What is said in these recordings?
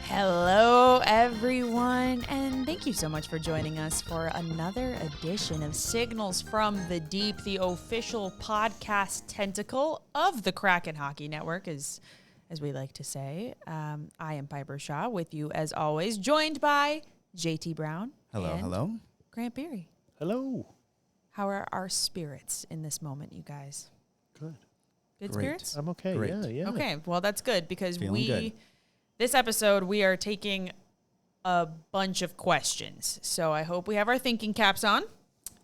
Hello, everyone, and thank you so much for joining us for another edition of Signals from the Deep, the official podcast tentacle of the Kraken Hockey Network, as we like to say. I am Piper Shaw with you, as always, joined by JT Brown. Hello. Grant Beery. Hello. How are our spirits in this moment, you guys? Good. Good Great. spirits? I'm okay. Great. Yeah. Okay, well, that's good because Feeling good. This episode, we are taking a bunch of questions. So I hope we have our thinking caps on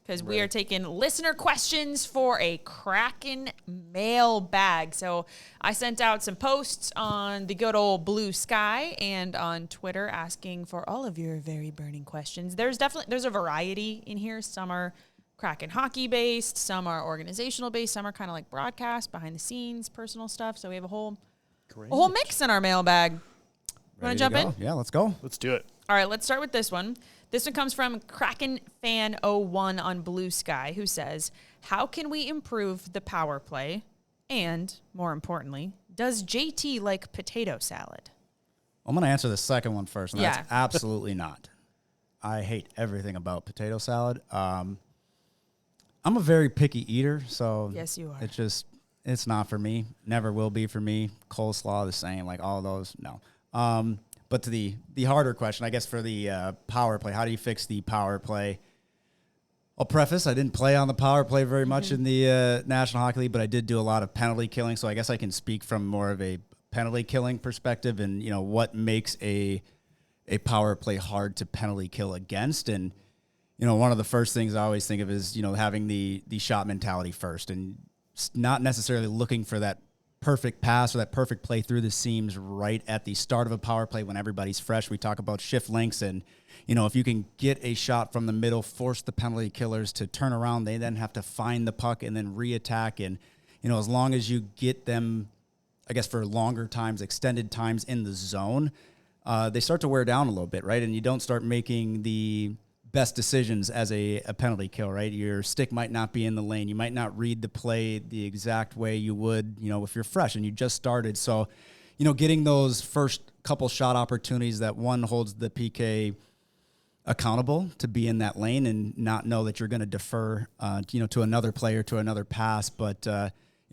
because we are taking listener questions for a Kraken mailbag. So I sent out some posts on the good old Blue Sky and on Twitter asking for all of your very burning questions. There's a variety in here. Some are Kraken hockey based, some are organizational based, some are kind of like broadcast, behind the scenes, personal stuff. So we have a whole mix in our mailbag. You want to jump in? Yeah, let's go. Let's do it. All right, let's start with this one. This one comes from Kraken Fan 01 on Blue Sky, who says, how can we improve the power play? And, more importantly, does JT like potato salad? I'm going to answer the second one first, and Yeah. that's absolutely not. I hate everything about potato salad. I'm a very picky eater, so Yes, you are. it's not for me. Never will be for me. Coleslaw, the same, like all those, no. But to the harder question, I guess for the power play, how do you fix the power play? I'll preface, I didn't play on the power play very much in the National Hockey League, but I did do a lot of penalty killing, so I guess I can speak from more of a penalty killing perspective and, what makes a power play hard to penalty kill against. And, one of the first things I always think of is, having the shot mentality first and not necessarily looking for that perfect pass or that perfect play through the seams right at the start of a power play when everybody's fresh. We talk about shift lengths and, if you can get a shot from the middle, force the penalty killers to turn around, they then have to find the puck and then re-attack. And, as long as you get them, I guess, for longer times, extended times in the zone, they start to wear down a little bit, right? And you don't start making the best decisions as a penalty kill, right? Your stick might not be in the lane. You might not read the play the exact way you would, if you're fresh and you just started. So, getting those first couple shot opportunities that one holds the PK accountable to be in that lane and not know that you're going to defer, to another player, to another pass. But,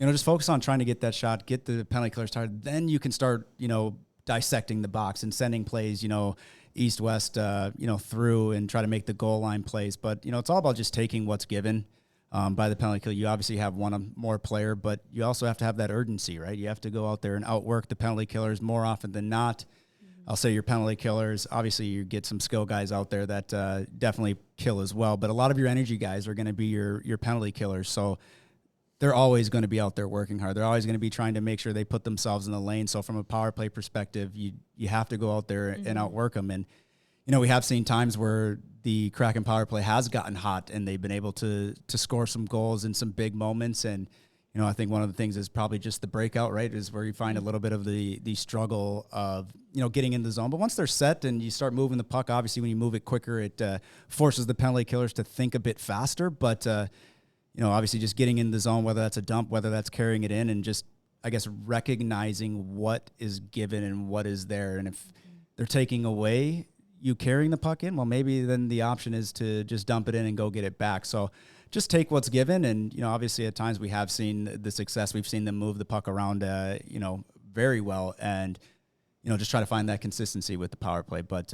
just focus on trying to get that shot, get the penalty killer started. Then you can start, dissecting the box and sending plays, east-west, through and try to make the goal line plays. But, it's all about just taking what's given by the penalty kill. You obviously have one more player, but you also have to have that urgency, right? You have to go out there and outwork the penalty killers more often than not. I'll say your penalty killers, obviously you get some skill guys out there that definitely kill as well, but a lot of your energy guys are going to be your penalty killers. So they're always going to be out there working hard. They're always going to be trying to make sure they put themselves in the lane. So from a power play perspective, you have to go out there and outwork them. And, we have seen times where the Kraken power play has gotten hot and they've been able to score some goals in some big moments. And, I think one of the things is probably just the breakout, right, is where you find a little bit of the struggle of, getting in the zone. But once they're set and you start moving the puck, obviously when you move it quicker, it forces the penalty killers to think a bit faster. But, obviously just getting in the zone, whether that's a dump, whether that's carrying it in, and just, I guess, recognizing what is given and what is there. And if they're taking away you carrying the puck in, well, maybe then the option is to just dump it in and go get it back. So just take what's given. And, obviously at times we have seen the success. We've seen them move the puck around, very well. And, just try to find that consistency with the power play. But,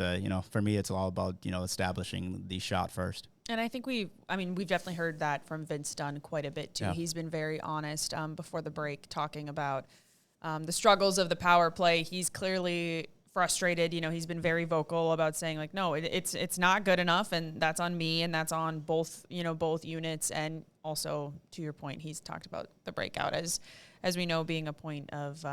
for me, it's all about, establishing the shot first. And I think we've definitely heard that from Vince Dunn quite a bit too. Yeah. He's been very honest before the break talking about the struggles of the power play. He's clearly frustrated. He's been very vocal about saying like, no, it's not good enough, and that's on me, and that's on both units. And also, to your point, he's talked about the breakout as we know being a point of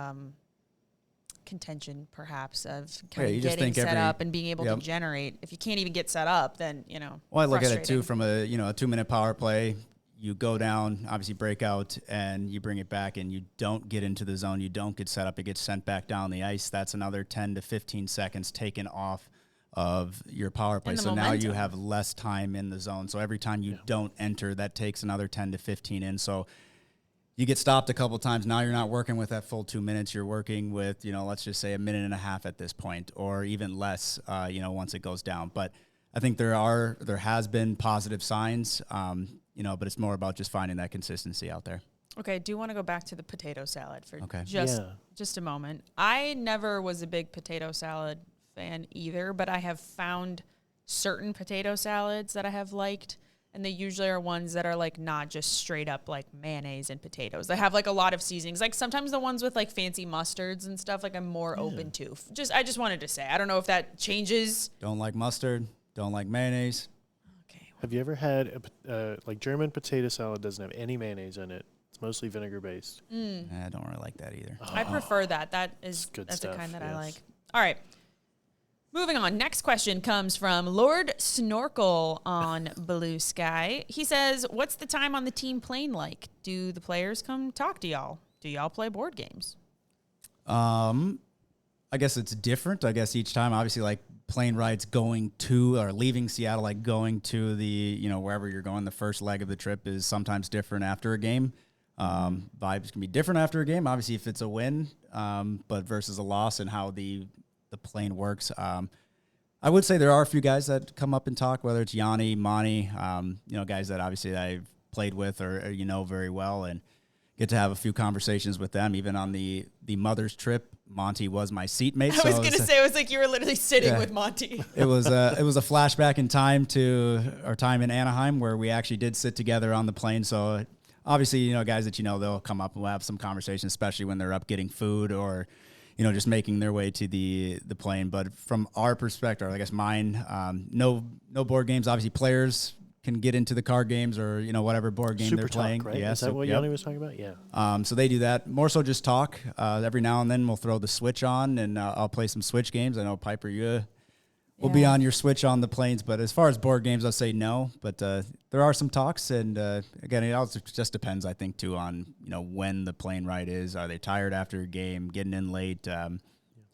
contention, perhaps, of kind of getting set up and being able to generate. If you can't even get set up, then Well, I look at it too from a 2-minute power play. You go down, obviously break out, and you bring it back, and you don't get into the zone. You don't get set up. It gets sent back down the ice. That's another 10 to 15 seconds taken off of your power play. So momentum. Now you have less time in the zone. So every time you don't enter, that takes another 10 to 15 in. So you get stopped a couple times. Now you're not working with that full 2 minutes. You're working with, let's just say a minute and a half at this point, or even less, once it goes down. But I think there has been positive signs, but it's more about just finding that consistency out there. Okay, I do want to go back to the potato salad for Okay. just a moment. I never was a big potato salad fan either, but I have found certain potato salads that I have liked. And they usually are ones that are like not just straight up like mayonnaise and potatoes. They have like a lot of seasonings. Like sometimes the ones with like fancy mustards and stuff, like I'm more open to. I just wanted to say, I don't know if that changes. Don't like mustard. Don't like mayonnaise. Okay. Have you ever had like German potato salad doesn't have any mayonnaise in it? It's mostly vinegar based. I don't really like that either. I prefer that. That's stuff, the kind that I yes. like. All right. Moving on. Next question comes from Lord Snorkel on Blue Sky. He says, what's the time on the team plane like? Do the players come talk to y'all? Do y'all play board games? I guess it's different. I guess each time, obviously, like plane rides going to or leaving Seattle, like going to the, wherever you're going, the first leg of the trip is sometimes different after a game. Vibes can be different after a game, obviously, if it's a win, but versus a loss and how the plane works. I would say there are a few guys that come up and talk, whether it's Yanni, Monty, guys that obviously I've played with or very well, and get to have a few conversations with them. Even on the mother's trip, Monty was my seatmate. I was going to say, it was like you were literally sitting with Monty. It was a flashback in time to our time in Anaheim where we actually did sit together on the plane. So obviously, guys that they'll come up and we'll have some conversation, especially when they're up getting food or just making their way to the plane. But from our perspective, or I guess mine, no board games. Obviously, players can get into the card games or whatever board game Super they're playing. Talk, right? Yeah, Is that what Yanni was talking about? Yeah. So they do that. More so just talk. Every now and then we'll throw the Switch on and I'll play some Switch games. I know, Piper, you will be on your Switch on the planes. But as far as board games, I'll say no. But there are some talks. And again, it also just depends, I think, too, on when the plane ride is. Are they tired after a game, getting in late?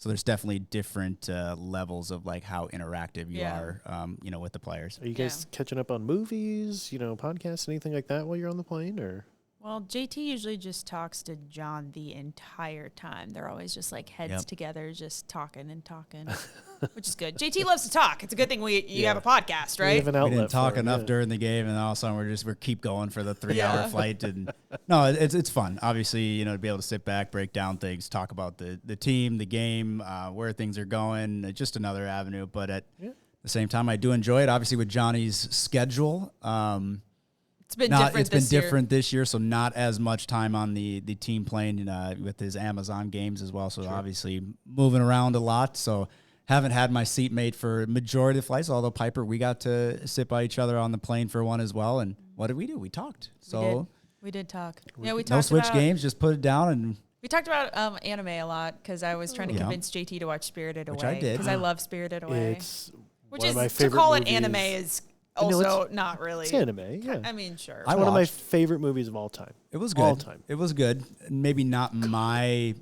So there's definitely different levels of like how interactive you are, with the players. Are you guys catching up on movies, podcasts, anything like that while you're on the plane, or? Well, JT usually just talks to John the entire time. They're always just like heads together, just talking and talking, which is good. JT loves to talk. It's a good thing you have a podcast, right? We have an outlet we didn't talk for it, enough during the game, and all of a sudden we're keep going for the 3-hour flight. And no, it's fun. Obviously, to be able to sit back, break down things, talk about the team, the game, where things are going. Just another avenue. But at the same time, I do enjoy it. Obviously, with Johnny's schedule. It's been different this year, so not as much time on the team plane with his Amazon games as well. So obviously moving around a lot. So haven't had my seatmate for majority of the flights. Although Piper, we got to sit by each other on the plane for one as well. And what did we do? We talked. So we did talk. We talked no Switch about games. Just put it down and. We talked about anime a lot because I was trying to convince JT to watch Spirited Away. Which I did. Because I love Spirited Away. It's which one is of my to favorite call it movies. anime is also not really. It's anime, yeah. I mean, sure. It's one of my favorite movies of all time. It was good. All time. It was good. Maybe not my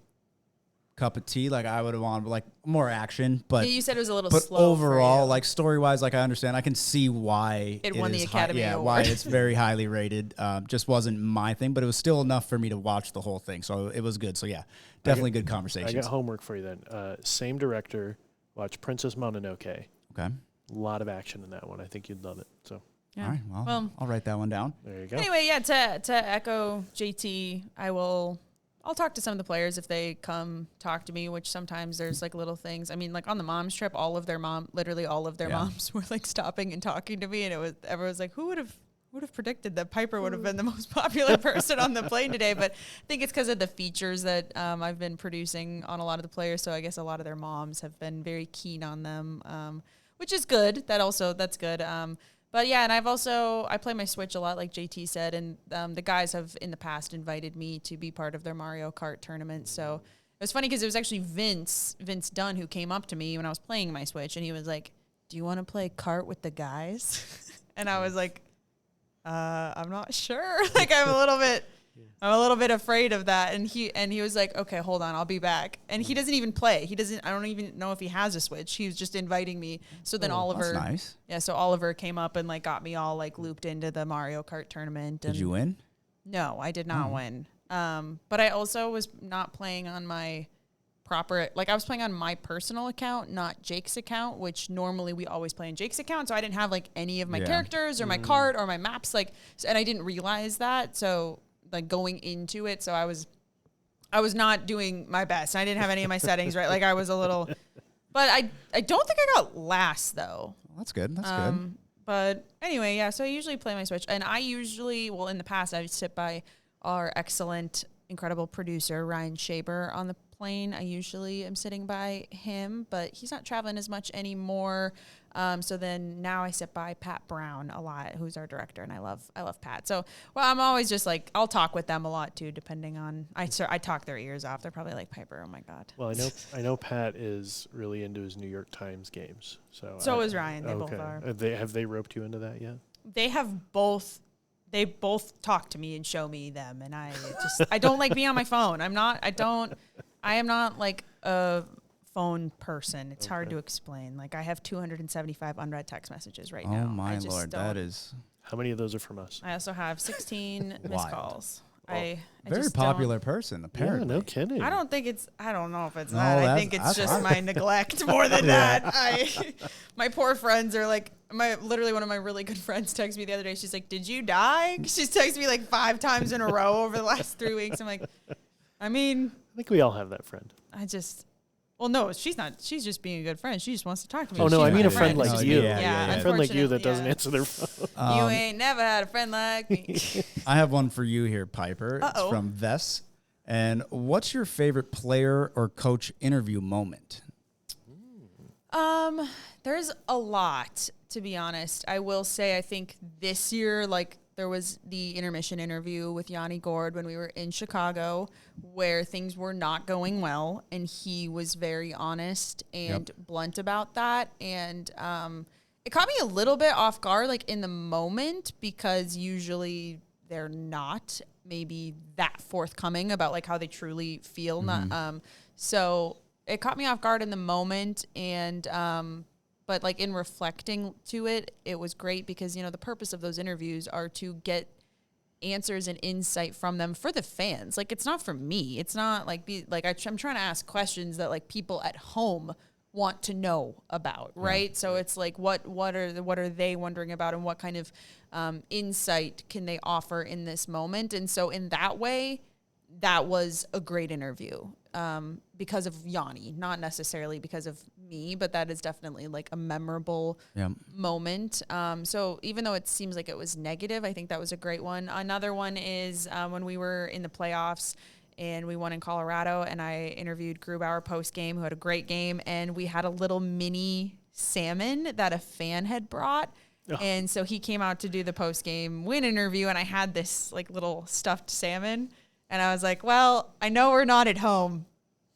cup of tea. Like I would have wanted, like more action. But you said it was a little but slow. overall, for you. like story wise, like I understand. I can see why it won the Academy Award. Why it's very highly rated. Just wasn't my thing, but it was still enough for me to watch the whole thing. So it was good. So yeah, definitely good conversations. I got homework for you then. Same director. Watch Princess Mononoke. Okay. A lot of action in that one. I think you'd love it. So. Yeah. All right. Well, I'll write that one down. There you go. Anyway, to echo JT, I'll talk to some of the players if they come talk to me, which sometimes there's like little things. I mean, like on the mom's trip, literally all of their moms were like stopping and talking to me, and everyone was like, who would have predicted that Piper would have been the most popular person on the plane today? But I think it's because of the features that I've been producing on a lot of the players. So I guess a lot of their moms have been very keen on them, which is good. That's good. But yeah, and I play my Switch a lot, like JT said, and the guys have in the past invited me to be part of their Mario Kart tournament. So it was funny because it was actually Vince Dunn who came up to me when I was playing my Switch, and he was like, "Do you want to play kart with the guys?" And I was like, "I'm not sure. Like I'm a little bit afraid of that." And he was like, "Okay, hold on, I'll be back." And he doesn't even play. I don't even know if he has a Switch. He was just inviting me. So then Oliver, That's nice. Yeah, so Oliver came up and like got me all like looped into the Mario Kart tournament. Did you win? No, I did not win. But I also was not playing on my proper, like I was playing on my personal account, not Jake's account, which normally we always play on Jake's account. So I didn't have like any of my characters or my card or my maps, like, and I didn't realize that. So like going into it, so I was not doing my best. I didn't have any of my settings right. Like I was a little, but I don't think I got last though. Well, that's good. That's good. But anyway, yeah. So I usually play my Switch, and I usually, well, in the past, I would sit by our excellent, incredible producer Ryan Shaber on the plane. I usually am sitting by him, but he's not traveling as much anymore. So then now I sit by Pat Brown a lot, who's our director, and I love Pat. So, well, I'm always just like, I'll talk with them a lot too, depending on, I talk their ears off. They're probably like, Piper, oh my God. Well, I know Pat is really into his New York Times games. So is Ryan. They both are. Have they roped you into that yet? They have both. They both talk to me and show me them, and I don't like being on my phone. I am not like a phone person. It's hard to explain. Like I have 275 unread text messages right now. Oh my Lord, that is. How many of those are from us? I also have 16 missed calls. I very just popular person, apparently. Yeah, no kidding. I don't know if it's that. I think it's just my neglect more than that. My poor friends are like, literally one of my really good friends texted me the other day. She's like, "Did you die?" She's texted me like 5 times in a row over the last 3 weeks. I'm like, I think we all have that friend. Well, no, she's not. She's just being a good friend. She just wants to talk to me. Oh, no, I mean a friend like you. Yeah, a friend like you that doesn't answer their phone. You ain't never had a friend like me. I have one for you here, Piper. It's from Vess. And what's your favorite player or coach interview moment? There's a lot, to be honest. I will say, I think this year, like, there was the intermission interview with Yanni Gord when we were in Chicago where things were not going well, and he was very honest and blunt about that. And it caught me a little bit off guard, like in the moment, because usually they're not maybe that forthcoming about like how they truly feel. So it caught me off guard in the moment, and but like in reflecting to it, it was great because, you know, the purpose of those interviews are to get answers and insight from them for the fans. Like, it's not for me. It's not like I'm trying to ask questions that like people at home want to know about, right? So it's like, what are they wondering about, and what kind of insight can they offer in this moment? And so in that way, that was a great interview. Because of Yanni, not necessarily because of me, but that is definitely like a memorable moment. So even though it seems like it was negative, I think that was a great one. Another one is when we were in the playoffs and we won in Colorado, and I interviewed Grubauer post-game, who had a great game, and we had a little mini salmon that a fan had brought. And so he came out to do the post-game win interview, and I had this like little stuffed salmon. And I was like, well, I know we're not at home,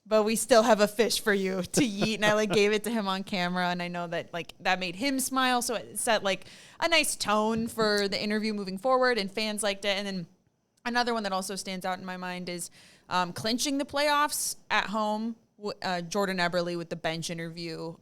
but we still have a fish for you to eat. And I like gave it to him on camera. And I know that like that made him smile. So it set like a nice tone for the interview moving forward, and fans liked it. And then another one that also stands out in my mind is clinching the playoffs at home. Jordan Eberle with the bench interview,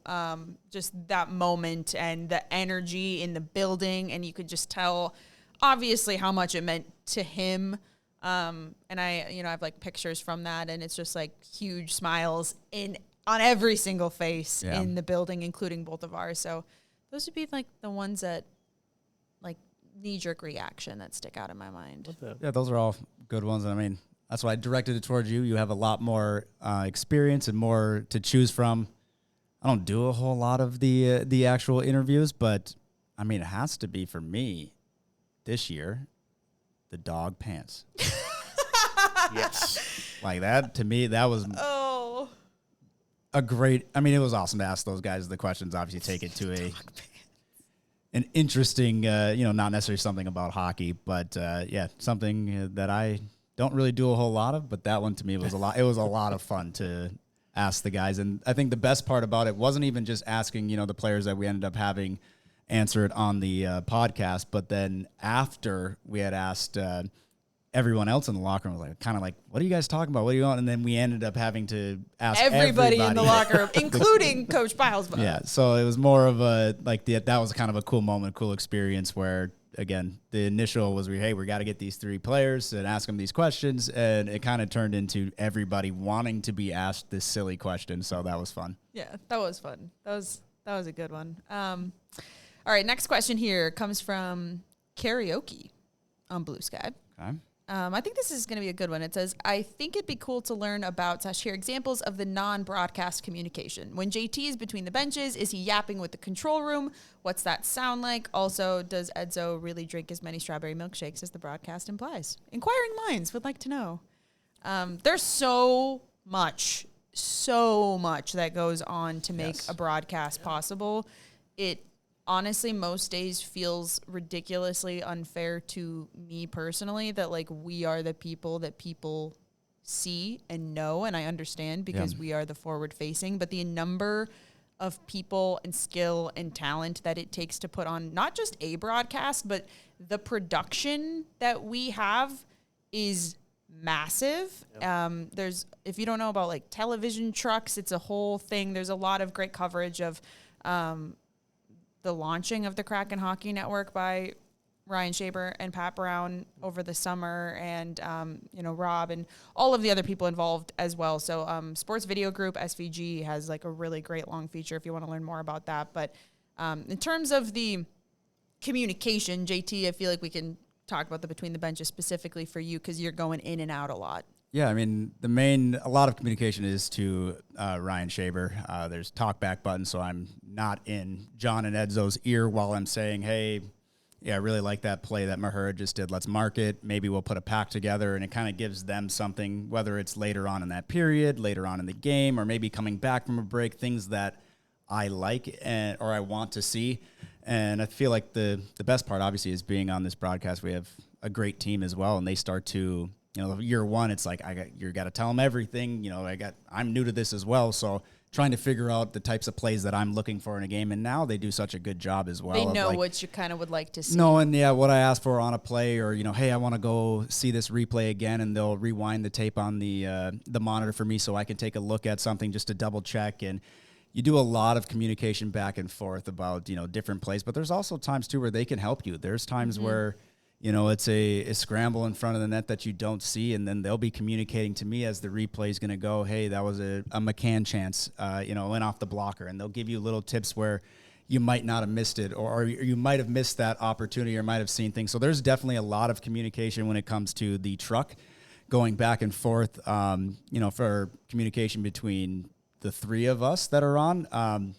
just that moment and the energy in the building. And you could just tell obviously how much it meant to him. And I have like pictures from that, and it's just like huge smiles on every single face in the building, including both of ours. So those would be like the ones that like knee-jerk reaction that stick out in my mind. Yeah, those are all good ones. I mean, that's why I directed it towards you. You have a lot more experience and more to choose from. I don't do a whole lot of the actual interviews, but I mean, it has to be for me this year. The dog pants. Yes. Like that, to me, that was a great, I mean, it was awesome to ask those guys the questions, obviously take it to an interesting, not necessarily something about hockey, but something that I don't really do a whole lot of, but that one to me was it was a lot of fun to ask the guys. And I think the best part about it wasn't even just asking, the players that we ended up having answer it on the podcast, but then after we had asked everyone else in the locker room, was like, kind of like, what are you guys talking about? What are you on? And then we ended up having to ask everybody in the locker room, including Coach Bilesbo. Yeah, so it was more of a that was kind of a cool moment, cool experience where again, the initial was we got to get these 3 players and ask them these questions. And it kind of turned into everybody wanting to be asked this silly question. So that was fun. Yeah, that was fun. That was a good one. All right, next question here comes from Karaoke on Blue Sky. Okay. I think this is going to be a good one. It says, I think it'd be cool to learn about / hear examples of the non-broadcast communication. When JT is between the benches, is he yapping with the control room? What's that sound like? Also, does Edzo really drink as many strawberry milkshakes as the broadcast implies? Inquiring minds would like to know. There's so much that goes on to make a broadcast possible. It honestly most days feels ridiculously unfair to me personally that like we are the people that people see and know, and I understand because we are the forward facing, but the number of people and skill and talent that it takes to put on not just a broadcast, but the production that we have is massive. There's, if you don't know about like television trucks, it's a whole thing. There's a lot of great coverage of the launching of the Kraken Hockey Network by Ryan Shaber and Pat Brown over the summer, and Rob and all of the other people involved as well. So Sports Video Group, SVG, has like a really great long feature if you want to learn more about that. But in terms of the communication, JT, I feel like we can talk about the between the benches specifically for you because you're going in and out a lot. Yeah, I mean, a lot of communication is to Ryan Shaber. There's talkback buttons, so I'm not in John and Edzo's ear while I'm saying, hey, yeah, I really like that play that Mahura just did. Let's mark it. Maybe we'll put a pack together, and it kind of gives them something, whether it's later on in that period, later on in the game, or maybe coming back from a break, things that I like or I want to see. And I feel like the best part, obviously, is being on this broadcast. We have a great team as well, and they start to, year one, it's like you got to tell them everything. I'm new to this as well, so trying to figure out the types of plays that I'm looking for in a game. And now they do such a good job as well. They know what you kind of would like to see. Knowing, what I asked for on a play, or, hey, I want to go see this replay again, and they'll rewind the tape on the monitor for me so I can take a look at something just to double check. And you do a lot of communication back and forth about, different plays, but there's also times too where they can help you. There's times where, it's a scramble in front of the net that you don't see, and then they'll be communicating to me as the replay is going to go, hey, that was a McCann chance, went off the blocker, and they'll give you little tips where you might not have missed it, or you might have missed that opportunity or might have seen things. So there's definitely a lot of communication when it comes to the truck going back and forth, for communication between the 3 of us that are on. A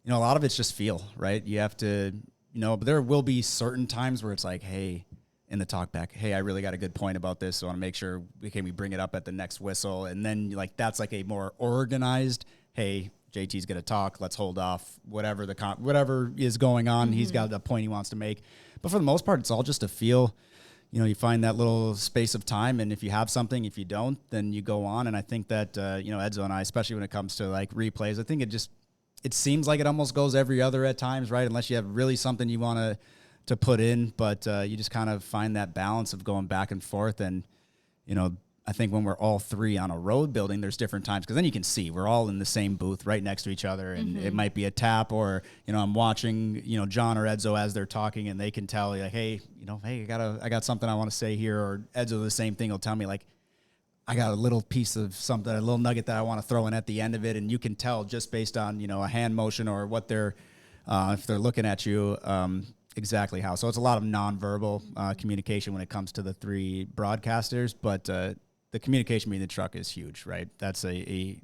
lot of it's just feel, right? You have to, but there will be certain times where it's like, hey, in the talk back, hey, I really got a good point about this, so I want to make sure we bring it up at the next whistle. And then that's like a more organized, hey, JT's going to talk, let's hold off whatever whatever is going on. He's got a point he wants to make. But for the most part, it's all just a feel. You find that little space of time, and if you have something, if you don't, then you go on. And I think that, Edzo and I, especially when it comes to like replays, I think it seems like it almost goes every other at times, right? Unless you have really something you want to put in, but you just kind of find that balance of going back and forth. And, I think when we're all 3 on a road building, there's different times, because then you can see we're all in the same booth right next to each other, and it might be a tap, or, I'm watching, John or Edzo as they're talking, and they can tell like, hey, hey, I got something I want to say here, or Edzo the same thing will tell me like, I got a little piece of something, a little nugget that I want to throw in at the end of it, and you can tell just based on, a hand motion or what they're, if they're looking at you, exactly how. So it's a lot of nonverbal communication when it comes to the 3 broadcasters, but the communication between the truck is huge, right? That's it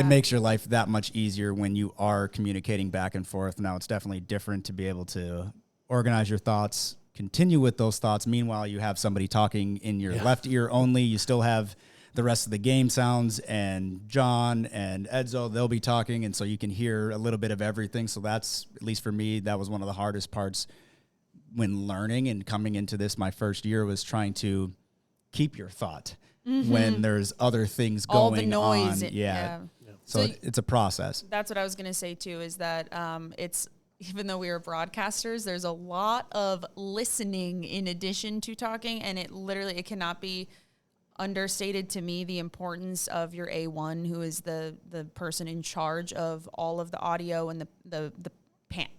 makes your life that much easier when you are communicating back and forth. Now, it's definitely different to be able to organize your thoughts, continue with those thoughts. Meanwhile, you have somebody talking in your left ear only. You still have the rest of the game sounds, and John and Edzo, they'll be talking, and so you can hear a little bit of everything. So that's, at least for me, that was one of the hardest parts when learning and coming into this. My first year was trying to keep your thought when there's other things going on. All the noise. Yeah. So it's a process. That's what I was going to say too, is that it's, even though we are broadcasters, there's a lot of listening in addition to talking, and it cannot be understated to me the importance of your A1, who is the person in charge of all of the audio and the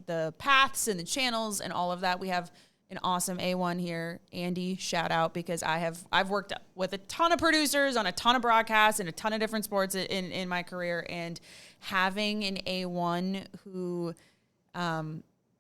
the paths and the channels and all of that. We have an awesome A1 here, Andy, shout out, because I've worked with a ton of producers on a ton of broadcasts and a ton of different sports in my career, and having an A1 who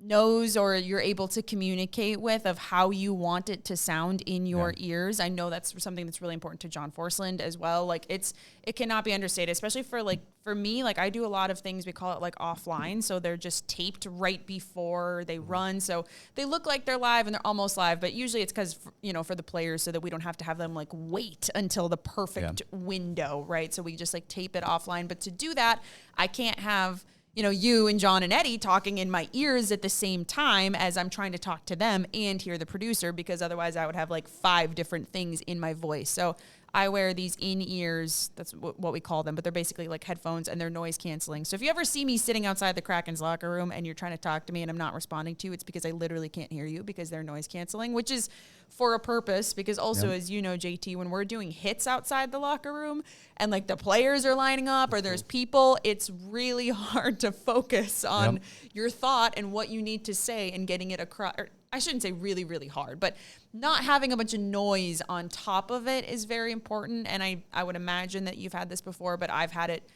knows or you're able to communicate with of how you want it to sound in your ears. I know that's something that's really important to John Forsland as well. Like it cannot be understated, especially for me, like I do a lot of things, we call it like offline. So they're just taped right before they run. So they look like they're live and they're almost live, but usually it's because, for the players, so that we don't have to have them like wait until the perfect window. Right. So we just like tape it offline. But to do that, I can't have, you and John and Eddie talking in my ears at the same time as I'm trying to talk to them and hear the producer, because otherwise I would have like 5 different things in my voice. So I wear these in-ears, that's what we call them, but they're basically like headphones and they're noise canceling. So if you ever see me sitting outside the Kraken's locker room and you're trying to talk to me and I'm not responding to you, it's because I literally can't hear you because they're noise canceling, which is for a purpose, because also, as you know, JT, when we're doing hits outside the locker room and like the players are lining up or there's people, it's really hard to focus on your thought and what you need to say and getting it across. I shouldn't say really, really hard, but not having a bunch of noise on top of it is very important. And I would imagine that you've had this before, but I've had it,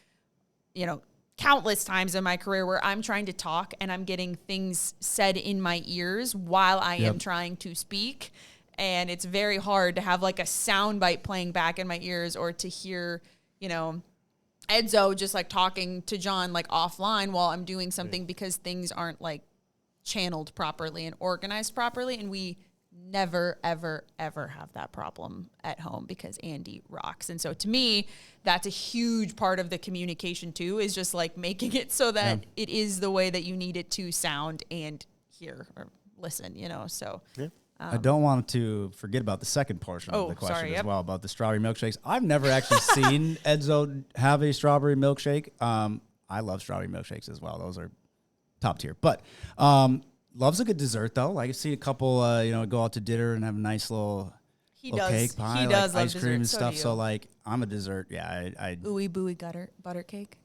countless times in my career where I'm trying to talk and I'm getting things said in my ears while I am trying to speak. And it's very hard to have like a sound bite playing back in my ears, or to hear, Edzo just like talking to John like offline while I'm doing something, because things aren't like channeled properly and organized properly. And we never, ever, ever have that problem at home because Andy rocks. And so to me, that's a huge part of the communication too, is just like making it so that it is the way that you need it to sound and hear or listen, so. Yeah. I don't want to forget about the second portion of the question as well, about the strawberry milkshakes. I've never actually seen Edzo have a strawberry milkshake. I love strawberry milkshakes as well. Those are top tier. But loves a good dessert, though. Like, I see a couple, go out to dinner and have a nice little cake pie, he like does love ice cream and dessert, stuff. So, like, I'm a dessert. Yeah, I ooey booey butter cake.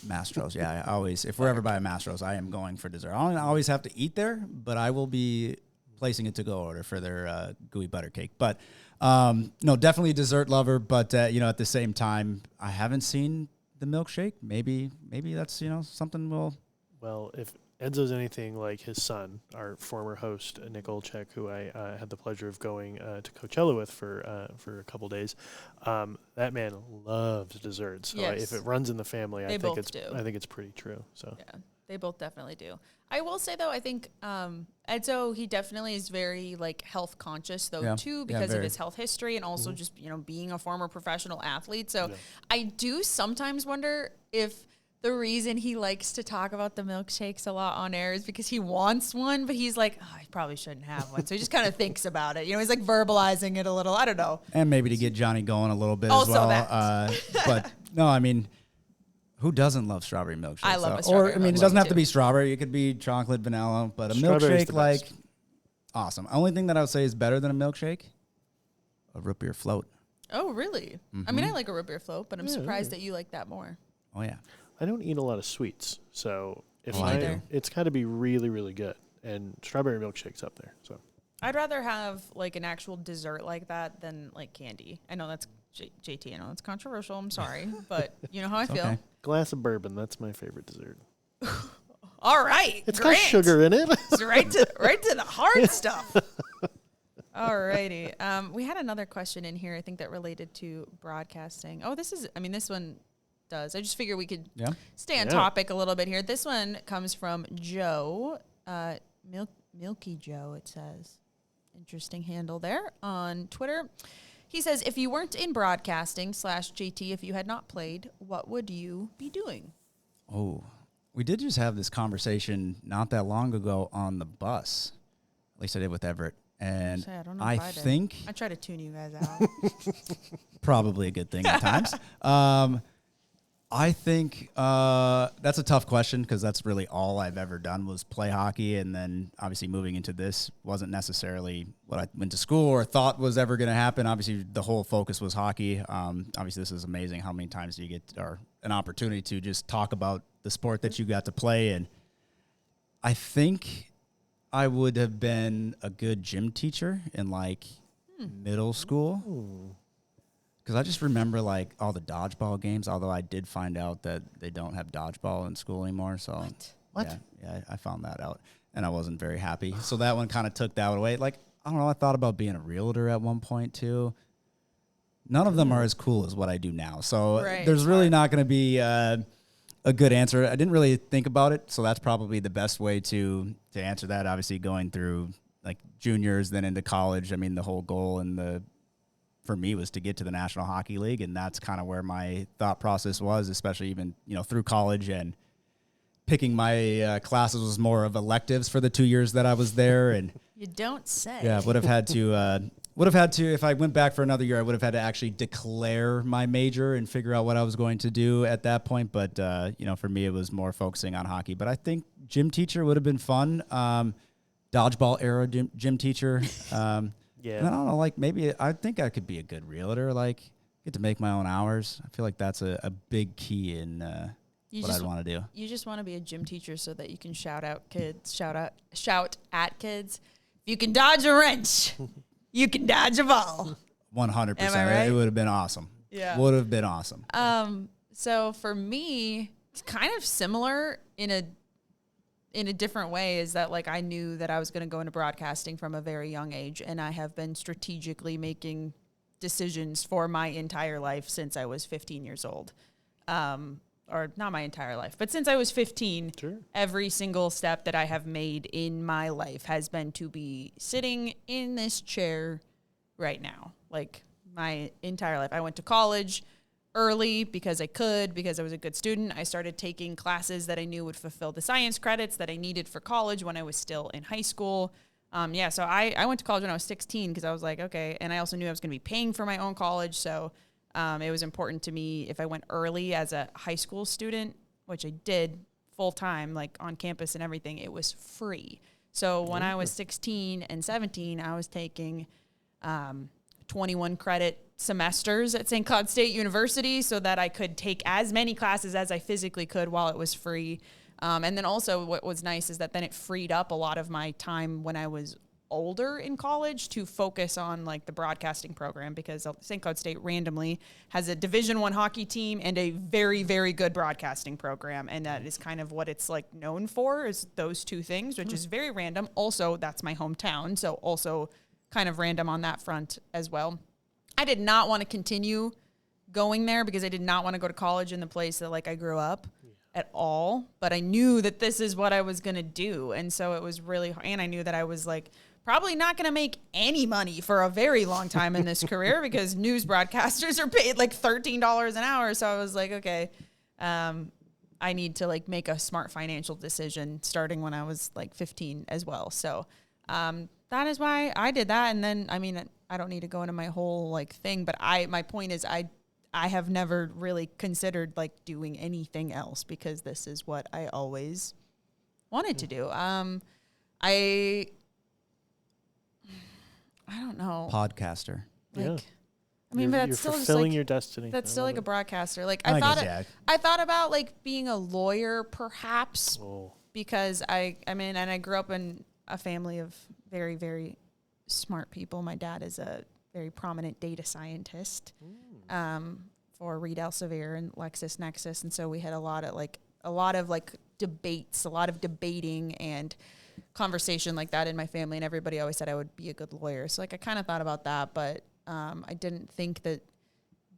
Mastro's, I always, if we're ever by a Mastro's, I am going for dessert. I don't always have to eat there, but I will be placing a to-go order for their gooey butter cake. But no, definitely a dessert lover. But at the same time, I haven't seen the milkshake. Maybe that's something we'll. Well, if Edzo's anything like his son, our former host Nick Olchek, who I had the pleasure of going to Coachella with for a couple days, that man loves desserts. So yes. If it runs in the family, I think it's pretty true. So yeah. They both definitely do. I will say, though, I think Edzo, he definitely is very, like, health conscious, though, too, because of his health history and also just, being a former professional athlete. So I do sometimes wonder if the reason he likes to talk about the milkshakes a lot on air is because he wants one, but he's like, I probably shouldn't have one. So he just kind of thinks about it. He's, like, verbalizing it a little. I don't know. And maybe to get Johnny going a little bit also as well. That. But, no, I mean, who doesn't love strawberry milkshakes? I love a strawberry milkshake. It doesn't have to be strawberry. It could be chocolate, vanilla, but a milkshake, like, awesome. Only thing that I would say is better than a milkshake, a root beer float. Oh, really? Mm-hmm. I mean, I like a root beer float, but I'm surprised that you like that more. Oh, yeah. I don't eat a lot of sweets, so it's got to be really, really good. And strawberry milkshake's up there. So I'd rather have, like, an actual dessert like that than, like, candy. I know that's JT, I know it's controversial. I'm sorry, but you know how I feel. Okay. Glass of bourbon, that's my favorite dessert. All right. It's got sugar in it. It's right to the hard stuff. All righty. We had another question in here, I think, that related to broadcasting. Oh, this one does. I just figure we could stay on topic a little bit here. This one comes from Joe, Milky Joe, it says. Interesting handle there on Twitter. He says, if you weren't in broadcasting / JT, if you had not played, what would you be doing? Oh, we did just have this conversation not that long ago on the bus. At least I did with Everett. And I think I try to tune you guys out. Probably a good thing at times. I think that's a tough question because that's really all I've ever done was play hockey. And then obviously moving into this wasn't necessarily what I went to school or thought was ever going to happen. Obviously, the whole focus was hockey. Obviously, this is amazing how many times you get an opportunity to just talk about the sport that you got to play. And I think I would have been a good gym teacher in like middle school. Because I just remember like all the dodgeball games, although I did find out that they don't have dodgeball in school anymore. So What? Yeah, I found that out and I wasn't very happy. So that one kind of took that away. Like, I don't know, I thought about being a realtor at one point too. None of them are as cool as what I do now. So there's really not going to be a good answer. I didn't really think about it. So that's probably the best way to answer that. Obviously going through like juniors, then into college. I mean, the whole goal and for me was to get to the National Hockey League. And that's kind of where my thought process was, especially even, through college, and picking my classes was more of electives for the 2 years that I was there. And you don't say. Yeah, would have had to, if I went back for another year, I would have had to actually declare my major and figure out what I was going to do at that point. But, for me, it was more focusing on hockey. But I think gym teacher would have been fun. Dodgeball era gym teacher. Yeah. And I don't know, like maybe I think I could be a good realtor, like get to make my own hours. I feel like that's a big key in what I'd want to do. You just want to be a gym teacher so that you can shout at kids. If you can dodge a wrench, you can dodge a ball. 100%. Am I right? It would have been awesome. Yeah. Would have been awesome. So for me, it's kind of similar in a different way, is that like I knew that I was going to go into broadcasting from a very young age, and I have been strategically making decisions for my entire life since I was 15 years old. Or not my entire life, but since I was 15, Sure. Every single step that I have made in my life has been to be sitting in this chair right now. Like my entire life. I went to college early because I was a good student. I started taking classes that I knew would fulfill the science credits that I needed for college when I was still in high school. So I went to college when I was 16 because I was like, okay. And I also knew I was going to be paying for my own college. So it was important to me if I went early as a high school student, which I did full time, like on campus and everything, it was free. So when I was 16 and 17, I was taking 21 credit semesters at St. Cloud State University so that I could take as many classes as I physically could while it was free. And then also what was nice is that then it freed up a lot of my time when I was older in college to focus on like the broadcasting program, because St. Cloud State randomly has a Division I hockey team and a very, very good broadcasting program. And that is kind of what it's like known for, is those two things, which is very random. Also, that's my hometown. So also kind of random on that front as well. I did not want to continue going there because I did not want to go to college in the place that like I grew up at all, but I knew that this is what I was going to do. And so it was really, and I knew that I was like probably not going to make any money for a very long time in this career because news broadcasters are paid like $13 an hour. So I was like, okay, I need to like make a smart financial decision starting when I was like 15 as well. So that is why I did that. And then, I mean, I don't need to go into my whole like thing, but my point is I have never really considered like doing anything else because this is what I always wanted to do. I don't know. Podcaster. Like, Yeah. I mean, but that's you're still just fulfilling like, your destiny. that's I still love like a it. broadcaster. Like I I thought about like being a lawyer perhaps Oh. because I mean, and I grew up in a family of very, very smart people. My dad is a very prominent data scientist for Reed Elsevier and LexisNexis. And so we had a lot of debates, a lot of debating and conversation like that in my family. And everybody always said I would be a good lawyer. So like I kind of thought about that, but I didn't think that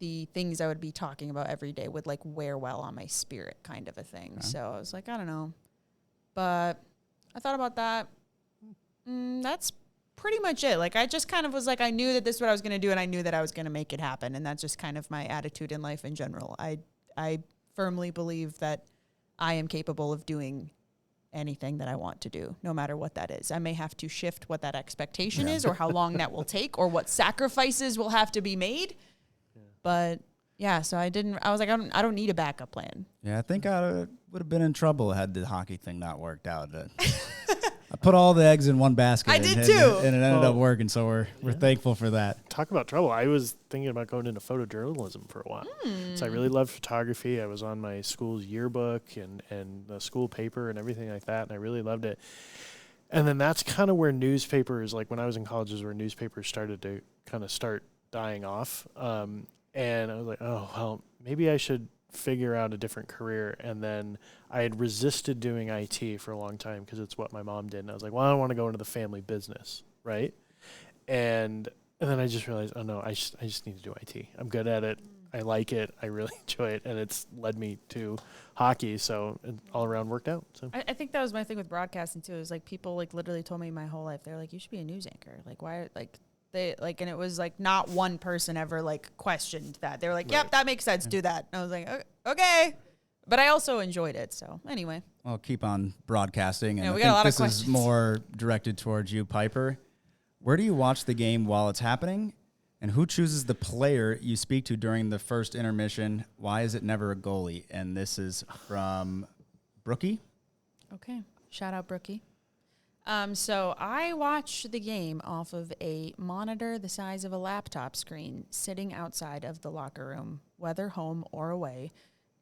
the things I would be talking about every day would like wear well on my spirit, kind of a thing. Okay. So I was like, I don't know. But I thought about that. That's pretty much it. Like I just kind of was like, I knew that this is what I was going to do, and I knew that I was going to make it happen. And that's just kind of my attitude in life in general. I firmly believe that I am capable of doing anything that I want to do, no matter what that is. I may have to shift what that expectation is, or how long that will take, or what sacrifices will have to be made. Yeah. But yeah, so I was like, I don't need a backup plan. Yeah, I think I would have been in trouble had the hockey thing not worked out. I put all the eggs in one basket. I did too. And it ended up working, so we're thankful for that. Talk about trouble. I was thinking about going into photojournalism for a while. So I really loved photography. I was on my school's yearbook and the school paper and everything like that, and I really loved it. And then that's kind of where newspapers, like when I was in college, is where newspapers started to kind of start dying off. And I was like, oh, well, maybe I should figure out a different career. And then I had resisted doing IT for a long time because it's what my mom did. And I was like, well, I don't want to go into the family business, right? And then I just realized, oh, no, I just need to do IT. I'm good at it. I like it. I really enjoy it. And it's led me to hockey. So it all around worked out. So I think that was my thing with broadcasting, too. It was like people like literally told me my whole life. They're like, you should be a news anchor. Like, why? Like, they like, and it was like not one person ever like questioned that. They were like, yep, that makes sense. Do that. And I was like, okay. But I also enjoyed it. So anyway. I'll keep on broadcasting. And we I got a lot think of this questions. is more directed towards you, Piper. Where do you watch the game while it's happening? And who chooses the player you speak to during the first intermission? Why is it never a goalie? And this is from Brookie. Okay. Shout out, Brookie. So I watch the game off of a monitor the size of a laptop screen sitting outside of the locker room, whether home or away.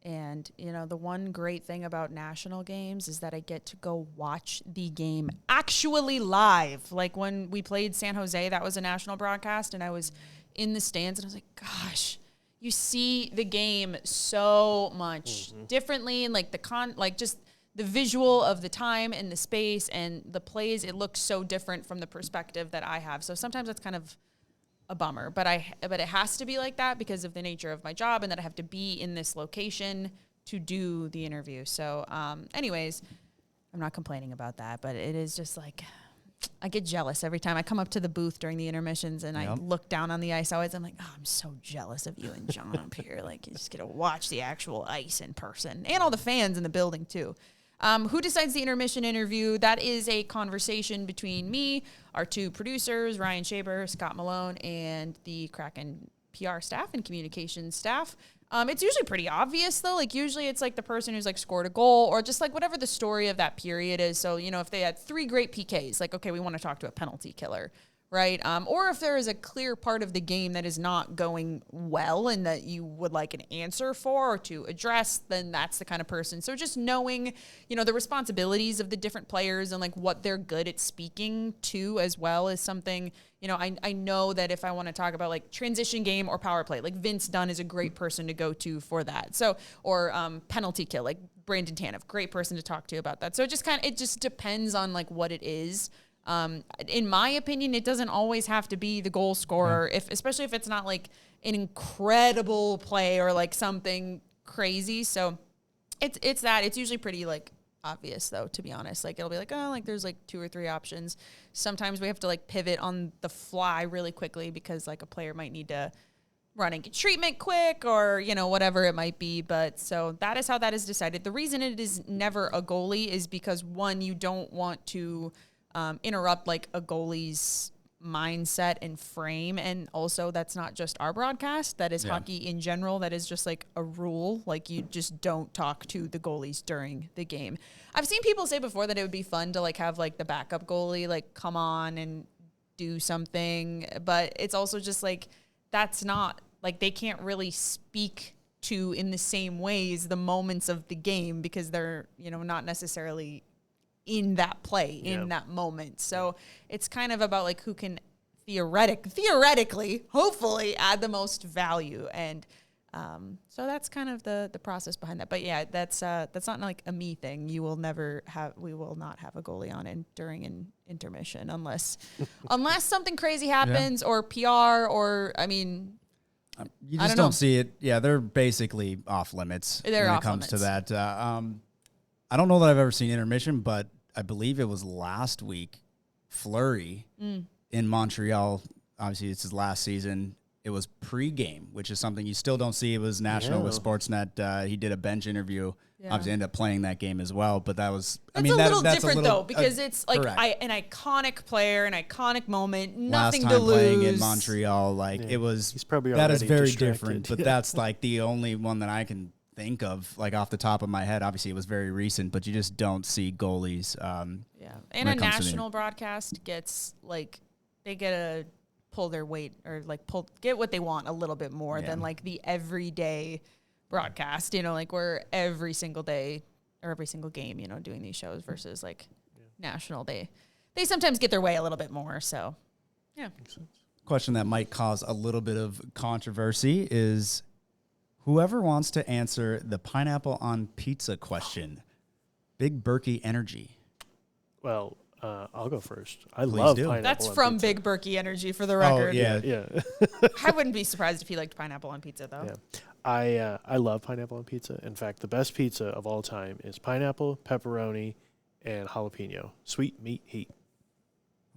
And, you know, the one great thing about national games is that I get to go watch the game actually live. Like when we played San Jose, that was a national broadcast, and I was in the stands, and I was like, gosh, you see the game so much differently, and like just the visual of the time and the space and the plays, it looks so different from the perspective that I have. So sometimes it's kind of a bummer, but it has to be like that because of the nature of my job and that I have to be in this location to do the interview. So anyways, I'm not complaining about that, but it is just like, I get jealous every time I come up to the booth during the intermissions and I look down on the ice always. I'm like, oh, I'm so jealous of you and John up here. Like, you just get to watch the actual ice in person and all the fans in the building too. Who decides the intermission interview? That is a conversation between me, our two producers, Ryan Shaber, Scott Malone, and the Kraken PR staff and communications staff. It's usually pretty obvious, though. Like, usually it's like the person who's like scored a goal or just like whatever the story of that period is. So, you know, if they had 3 great PKs, like, okay, we want to talk to a penalty killer, right? Or if there is a clear part of the game that is not going well and that you would like an answer for or to address, then that's the kind of person. So just knowing, you know, the responsibilities of the different players and like what they're good at speaking to as well is something, you know, I know that if I want to talk about like transition game or power play, like Vince Dunn is a great person to go to for that. So, or penalty kill, like Brandon Tanev, great person to talk to about that. So it just depends on like what it is. In my opinion, it doesn't always have to be the goal scorer, especially if it's not like an incredible play or like something crazy. So it's that. It's usually pretty like obvious though, to be honest. Like it'll be like, oh, like there's like 2 or 3 options. Sometimes we have to like pivot on the fly really quickly because like a player might need to run and get treatment quick or, you know, whatever it might be. But so that is how that is decided. The reason it is never a goalie is because one, you don't want to interrupt like a goalie's mindset and frame. And also that's not just our broadcast. That is hockey in general. That is just like a rule. Like you just don't talk to the goalies during the game. I've seen people say before that it would be fun to like have like the backup goalie, like come on and do something. But it's also just like, that's not like, they can't really speak to in the same ways the moments of the game because they're, you know, not necessarily in that play, in that moment. So it's kind of about like who can theoretically, hopefully add the most value. And so that's kind of the process behind that. But yeah, that's not like a me thing. We will not have a goalie on during an intermission unless something crazy happens or PR or, I mean, you just don't see it. Yeah, they're basically off limits when it comes to that. I don't know that I've ever seen intermission, but I believe it was last week, Fleury in Montreal. Obviously, it's his last season. It was pre-game, which is something you still don't see. It was national with Sportsnet. He did a bench interview. Obviously, ended up playing that game as well. But that was, that's a little different, though, because it's like an iconic player, an iconic moment, nothing to lose. Last time playing in Montreal, like it was, he's probably that is very distracted. different. But that's like the only one that I can think of, like off the top of my head. Obviously, it was very recent, but you just don't see goalies And a national broadcast gets like they get to pull their weight or like get what they want a little bit more than like the everyday broadcast. You know, like we're every single day or every single game, you know, doing these shows versus like national. They sometimes get their way a little bit more. So yeah. Question that might cause a little bit of controversy is whoever wants to answer the pineapple on pizza question. Big Berkey energy. Well, I'll go first. I love pineapple. That's on from pizza. Big Berkey energy for the record. Oh, yeah. Yeah. I wouldn't be surprised if he liked pineapple on pizza though. Yeah. I love pineapple on pizza. In fact, the best pizza of all time is pineapple, pepperoni, and jalapeno. Sweet meat heat.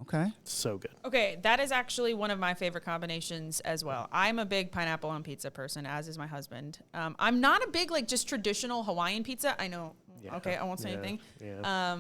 Okay. So good. Okay, that is actually one of my favorite combinations as well. I'm a big pineapple on pizza person, as is my husband. I'm not a big, like, just traditional Hawaiian pizza. I know. Yeah. Okay, I won't say anything. Yeah.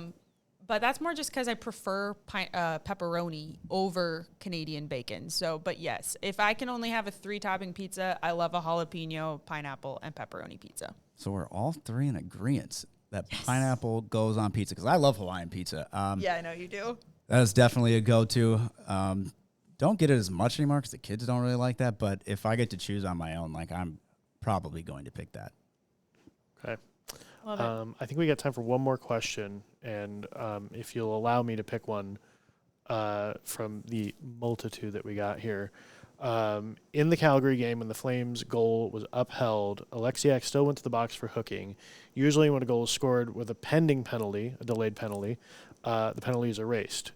But that's more just because I prefer pepperoni over Canadian bacon. So, but yes, if I can only have a 3-topping pizza, I love a jalapeno, pineapple, and pepperoni pizza. So we're all three in agreement that pineapple goes on pizza because I love Hawaiian pizza. Yeah, I know you do. That is definitely a go-to. Don't get it as much anymore because the kids don't really like that. But if I get to choose on my own, like I'm probably going to pick that. Okay. Love it. I think we got time for one more question, and if you'll allow me to pick one from the multitude that we got here. In the Calgary game, when the Flames' goal was upheld, Alexiak still went to the box for hooking. Usually when a goal is scored with a pending penalty, a delayed penalty, the penalty is erased.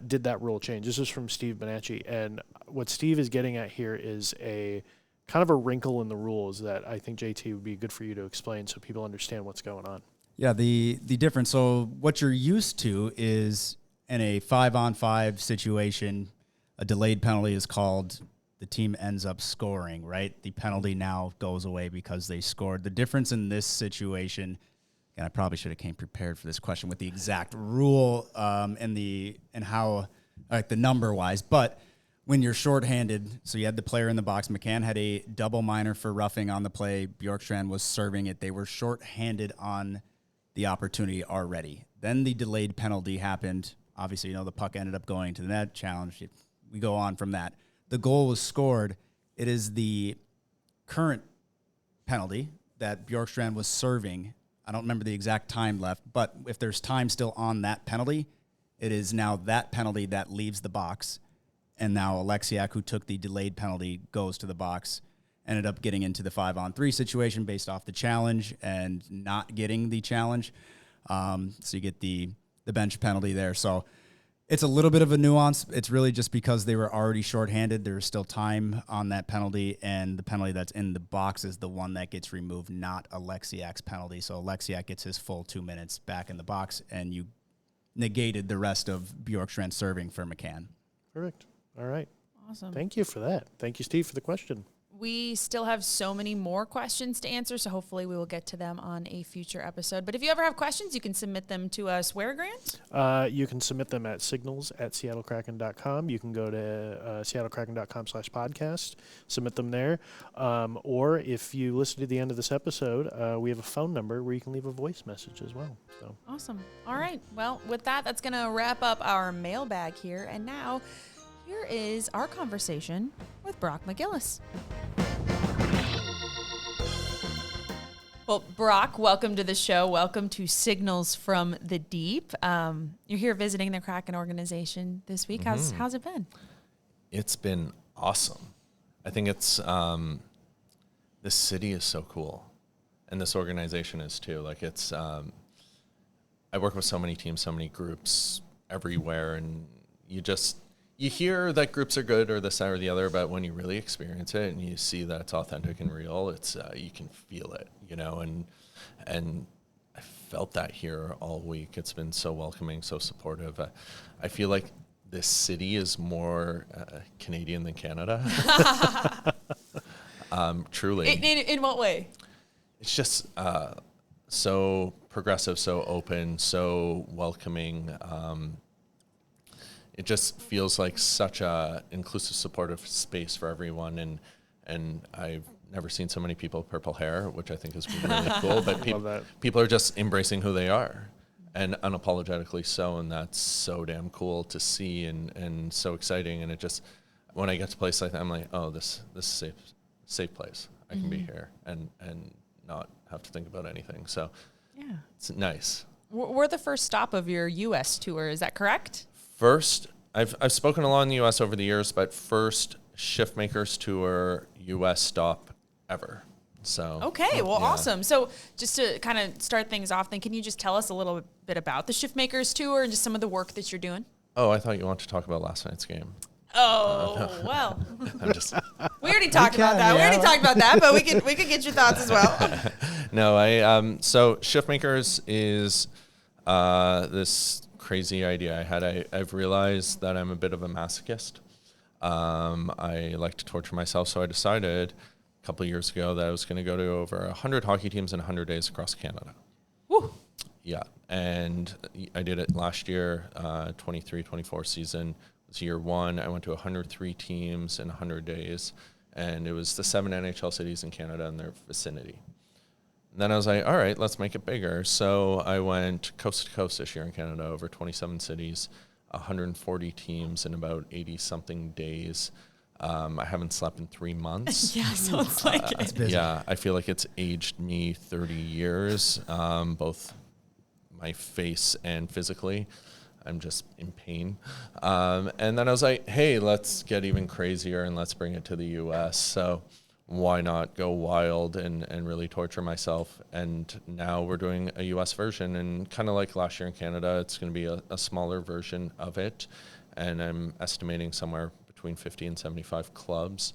Did that rule change? This is from Steve Bonacci, and what Steve is getting at here is a kind of a wrinkle in the rules that I think, JT, would be good for you to explain so people understand what's going on. Yeah, the difference. So what you're used to is in a 5-on-5 situation, a delayed penalty is called. The team ends up scoring, right? The penalty now goes away because they scored. The difference in this situation, and I probably should have came prepared for this question with the exact rule and how, like the number wise, but when you're shorthanded, so you had the player in the box. McCann had a double minor for roughing on the play. Bjorkstrand was serving it. They were shorthanded on the opportunity already. Then the delayed penalty happened. Obviously, the puck ended up going to the net. Challenge. We go on from that. The goal was scored. It is the current penalty that Bjorkstrand was serving. I don't remember the exact time left, but if there's time still on that penalty, it is now that penalty that leaves the box. And now Alexiak, who took the delayed penalty, goes to the box, ended up getting into the 5-on-3 situation based off the challenge and not getting the challenge. So you get the bench penalty there. So it's a little bit of a nuance. It's really just because they were already shorthanded. There's still time on that penalty, and the penalty that's in the box is the one that gets removed, not Alexiak's penalty. So Alexiak gets his full 2 minutes back in the box, and you negated the rest of Bjorkstrand serving for McCann. Perfect. All right. Awesome. Thank you for that. Thank you, Steve, for the question. We still have so many more questions to answer, so hopefully we will get to them on a future episode. But if you ever have questions, you can submit them to us where, Grant? You can submit them at signals@seattlekraken.com. You can go to seattlekraken.com/podcast, submit them there. Or if you listen to the end of this episode, we have a phone number where you can leave a voice message as well. So. Awesome. All right. Well, with that, that's going to wrap up our mailbag here. And now, here is our conversation with Brock McGillis. Well, Brock, welcome to the show. Welcome to Signals from the Deep. You're here visiting the Kraken organization this week. Mm-hmm. How's it been? It's been awesome. I think it's this city is so cool, and this organization is too. Like it's, I work with so many teams, so many groups everywhere, and you hear that groups are good or this, that, or the other, but when you really experience it and you see that it's authentic and real, it's you can feel it, and I felt that here all week. It's been so welcoming, so supportive. I feel like this city is more Canadian than Canada. Truly. In what way? It's just so progressive, so open, so welcoming. It just feels like such a inclusive, supportive space for everyone, and I've never seen so many people with purple hair, which I think is really cool. But people are just embracing who they are, and unapologetically so, and that's so damn cool to see and so exciting. And it just, when I get to a place like that, I'm like, oh, this is a safe place. I can be here and not have to think about anything. So Yeah. it's nice. We're the first stop of your U.S. tour. Is that correct? First, I've spoken a lot in the U.S. over the years, but first Shiftmakers Tour U.S. stop ever. So Okay, well, yeah. awesome. So just to kind of start things off, then can you just tell us a little bit about the Shiftmakers Tour and just some of the work that you're doing? Oh, I thought you wanted to talk about last night's game. Oh, well, I'm just we already talked about that. We already talked about that, but we could get your thoughts as well. no. So Shiftmakers is this crazy idea I had. I've realized that I'm a bit of a masochist. I like to torture myself, so I decided a couple of years ago that I was going to go to over 100 hockey teams in 100 days across Canada. Woo. Yeah, and I did it last year, 23-24 season. It was year one. I went to 103 teams in 100 days, and it was the 7 NHL cities in Canada and their vicinity. And then I was like, all right, let's make it bigger. So I went coast to coast this year in Canada, over 27 cities, 140 teams in about 80-something days. I haven't slept in 3 months. Yeah, sounds like it. busy. Yeah, I feel like it's aged me 30 years, both my face and physically. I'm just in pain. And then I was like, hey, let's get even crazier and let's bring it to the U.S. So why not go wild and really torture myself? And now we're doing a U.S. version, and kind of like last year in Canada, it's going to be a smaller version of it. And I'm estimating somewhere between 50 and 75 clubs,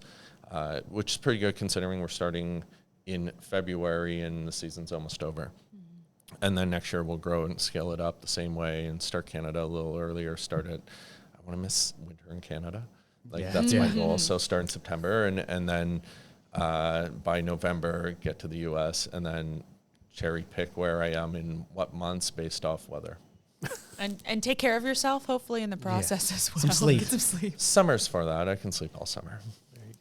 which is pretty good considering we're starting in February and the season's almost over. And then next year we'll grow and scale it up the same way and start Canada a little earlier. I want to miss winter in Canada. That's my goal. So start in September and then by November get to the U.S. and then cherry pick where I am in what months based off weather. And take care of yourself, hopefully, in the process as well. Some sleep. Get some sleep. Summer's for that. I can sleep all summer.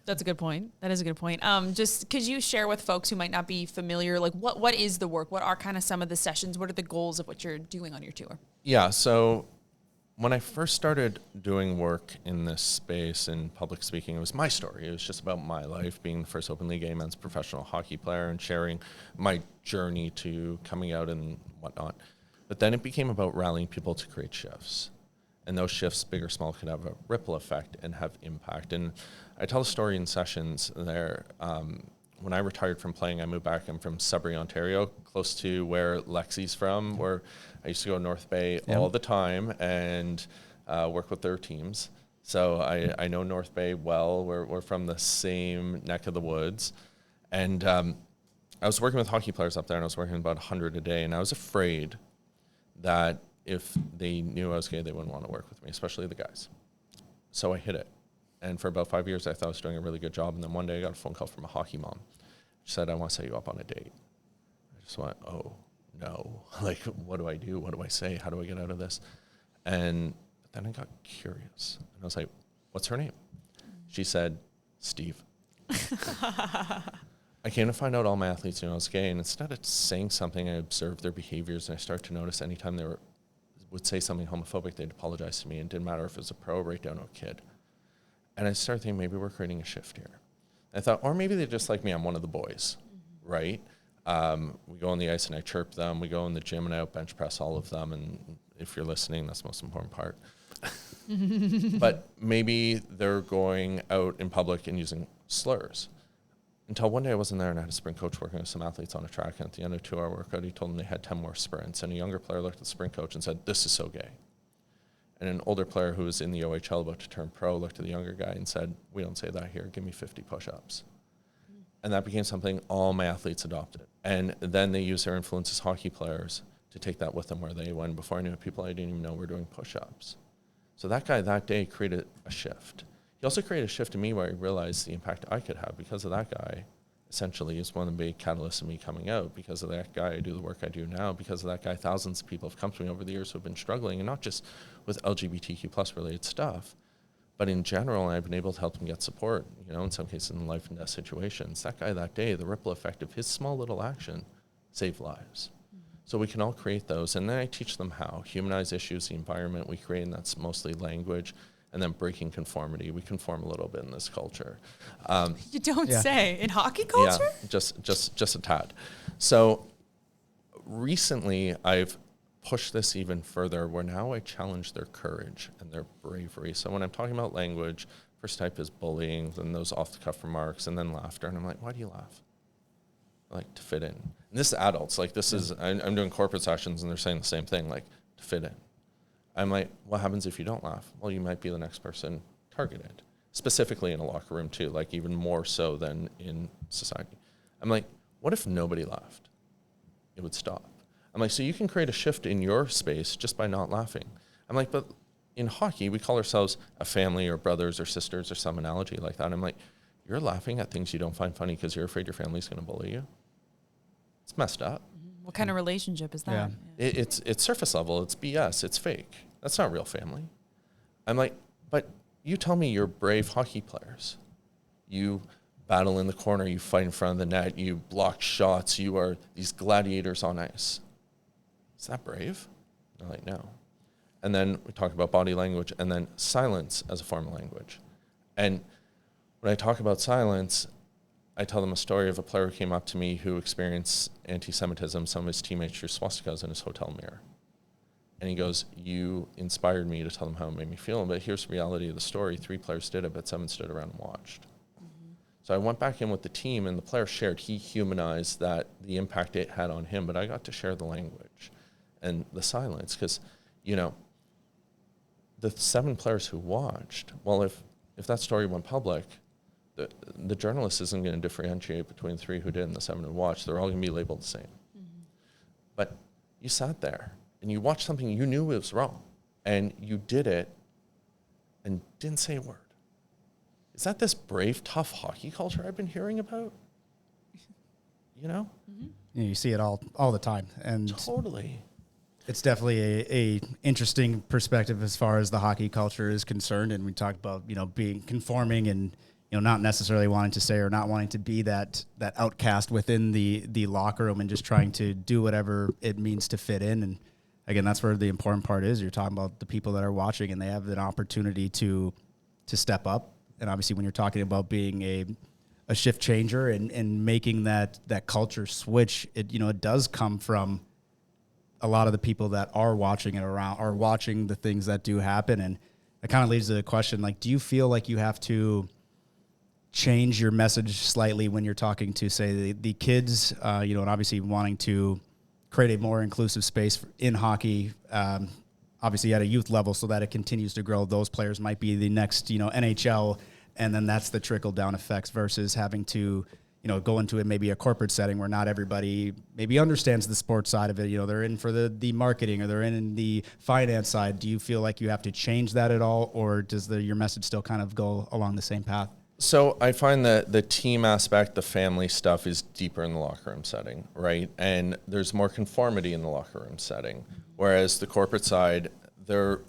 That's a good point. That is a good point. Just could you share with folks who might not be familiar, like what is the work? What are kind of some of the sessions? What are the goals of what you're doing on your tour? Yeah, so when I first started doing work in this space in public speaking, it was my story. It was just about my life, being the first openly gay men's professional hockey player and sharing my journey to coming out and whatnot. But then it became about rallying people to create shifts. And those shifts, big or small, could have a ripple effect and have impact. And I tell a story in sessions there. When I retired from playing, I moved back. I'm from Sudbury, Ontario, close to where Lexi's from, where I used to go to North Bay all the time and work with their teams. So I know North Bay well. We're from the same neck of the woods. And I was working with hockey players up there, and I was working about 100 a day. And I was afraid that if they knew I was gay, they wouldn't want to work with me, especially the guys. So I hid it. And for about 5 years, I thought I was doing a really good job. And then one day I got a phone call from a hockey mom. She said, I want to set you up on a date. I just went, oh, no. Like, what do I do? What do I say? How do I get out of this? And then I got curious. And I was like, what's her name? She said, Steve. I came to find out all my athletes knew I was gay. And instead of saying something, I observed their behaviors. And I started to notice anytime they would say something homophobic, they'd apologize to me. And it didn't matter if it was a pro or right down to a kid. And I started thinking, maybe we're creating a shift here. I thought, or maybe they're just like me. I'm one of the boys, right? We go on the ice and I chirp them. We go in the gym and I out bench press all of them. And if you're listening, that's the most important part. But maybe they're going out in public and using slurs. Until one day I wasn't there and I had a sprint coach working with some athletes on a track. And at the end of a 2-hour workout, he told them they had 10 more sprints. And a younger player looked at the sprint coach and said, this is so gay. And an older player who was in the OHL about to turn pro looked at the younger guy and said, we don't say that here. Give me 50 push-ups. And that became something all my athletes adopted. And then they used their influence as hockey players to take that with them where they went. Before I knew it, people I didn't even know were doing push-ups. So that guy that day created a shift. He also created a shift in me where I realized the impact I could have because of that guy. Essentially, is one of the big catalysts of me coming out. Because of that guy, I do the work I do now. Because of that guy, thousands of people have come to me over the years who have been struggling, and not just with LGBTQ plus related stuff, but in general, I've been able to help them get support, in some cases in life and death situations. That guy that day, the ripple effect of his small little action saved lives. So we can all create those. And then I teach them how. Humanize issues, the environment we create, and that's mostly language. And then breaking conformity. We conform a little bit in this culture. You don't say. In hockey culture? Yeah, just a tad. So recently, I've pushed this even further, where now I challenge their courage and their bravery. So when I'm talking about language, first type is bullying, then those off-the-cuff remarks, and then laughter. And I'm like, why do you laugh? Like, to fit in. And this is adults. Like, this is, I'm doing corporate sessions, and they're saying the same thing, like, to fit in. I'm like, what happens if you don't laugh? Well, you might be the next person targeted, specifically in a locker room too, like even more so than in society. I'm like, what if nobody laughed? It would stop. I'm like, so you can create a shift in your space just by not laughing. I'm like, but in hockey, we call ourselves a family or brothers or sisters or some analogy like that. I'm like, you're laughing at things you don't find funny because you're afraid your family's going to bully you. It's messed up. What kind of relationship is that? Yeah. It's surface level. It's BS. It's fake. That's not real family. I'm like, but you tell me you're brave hockey players. You battle in the corner. You fight in front of the net. You block shots. You are these gladiators on ice. Is that brave? They're like, no. And then we talk about body language and then silence as a form of language. And when I talk about silence, I tell them a story of a player who came up to me who experienced anti-Semitism. Some of his teammates drew swastikas in his hotel mirror. And he goes, you inspired me to tell them how it made me feel. But here's the reality of the story. 3 players did it, but 7 stood around and watched. Mm-hmm. So I went back in with the team, and the player shared. He humanized that, the impact it had on him. But I got to share the language and the silence. Because, you know, the 7 players who watched, well, if that story went public, the journalist isn't going to differentiate between 3 who did and the 7 who watched. They're all going to be labeled the same. Mm-hmm. But you sat there. And you watched something you knew was wrong, and you did it and didn't say a word. Is that this brave, tough hockey culture I've been hearing about? You know? Mm-hmm. Yeah, you see it all the time. And totally. It's definitely a interesting perspective as far as the hockey culture is concerned. And we talked about, you know, being conforming and, you know, not necessarily wanting to say or not wanting to be that outcast within the locker room and just trying to do whatever it means to fit in. And again, that's where the important part is. You're talking about the people that are watching, and they have an opportunity to step up. And obviously, when you're talking about being a shift changer and making that culture switch, it does come from a lot of the people that are watching it around, are watching the things that do happen. And it kind of leads to the question, like, do you feel like you have to change your message slightly when you're talking to, say, the kids, and obviously wanting to create a more inclusive space in hockey, obviously at a youth level, so that it continues to grow? Those players might be the next, NHL, and then that's the trickle-down effects versus having to, go into it maybe a corporate setting where not everybody maybe understands the sports side of it. They're in for the marketing, or they're in the finance side. Do you feel like you have to change that at all, or does your message still kind of go along the same path? So I find that the team aspect, the family stuff, is deeper in the locker room setting, right? And there's more conformity in the locker room setting. Whereas the corporate side, there's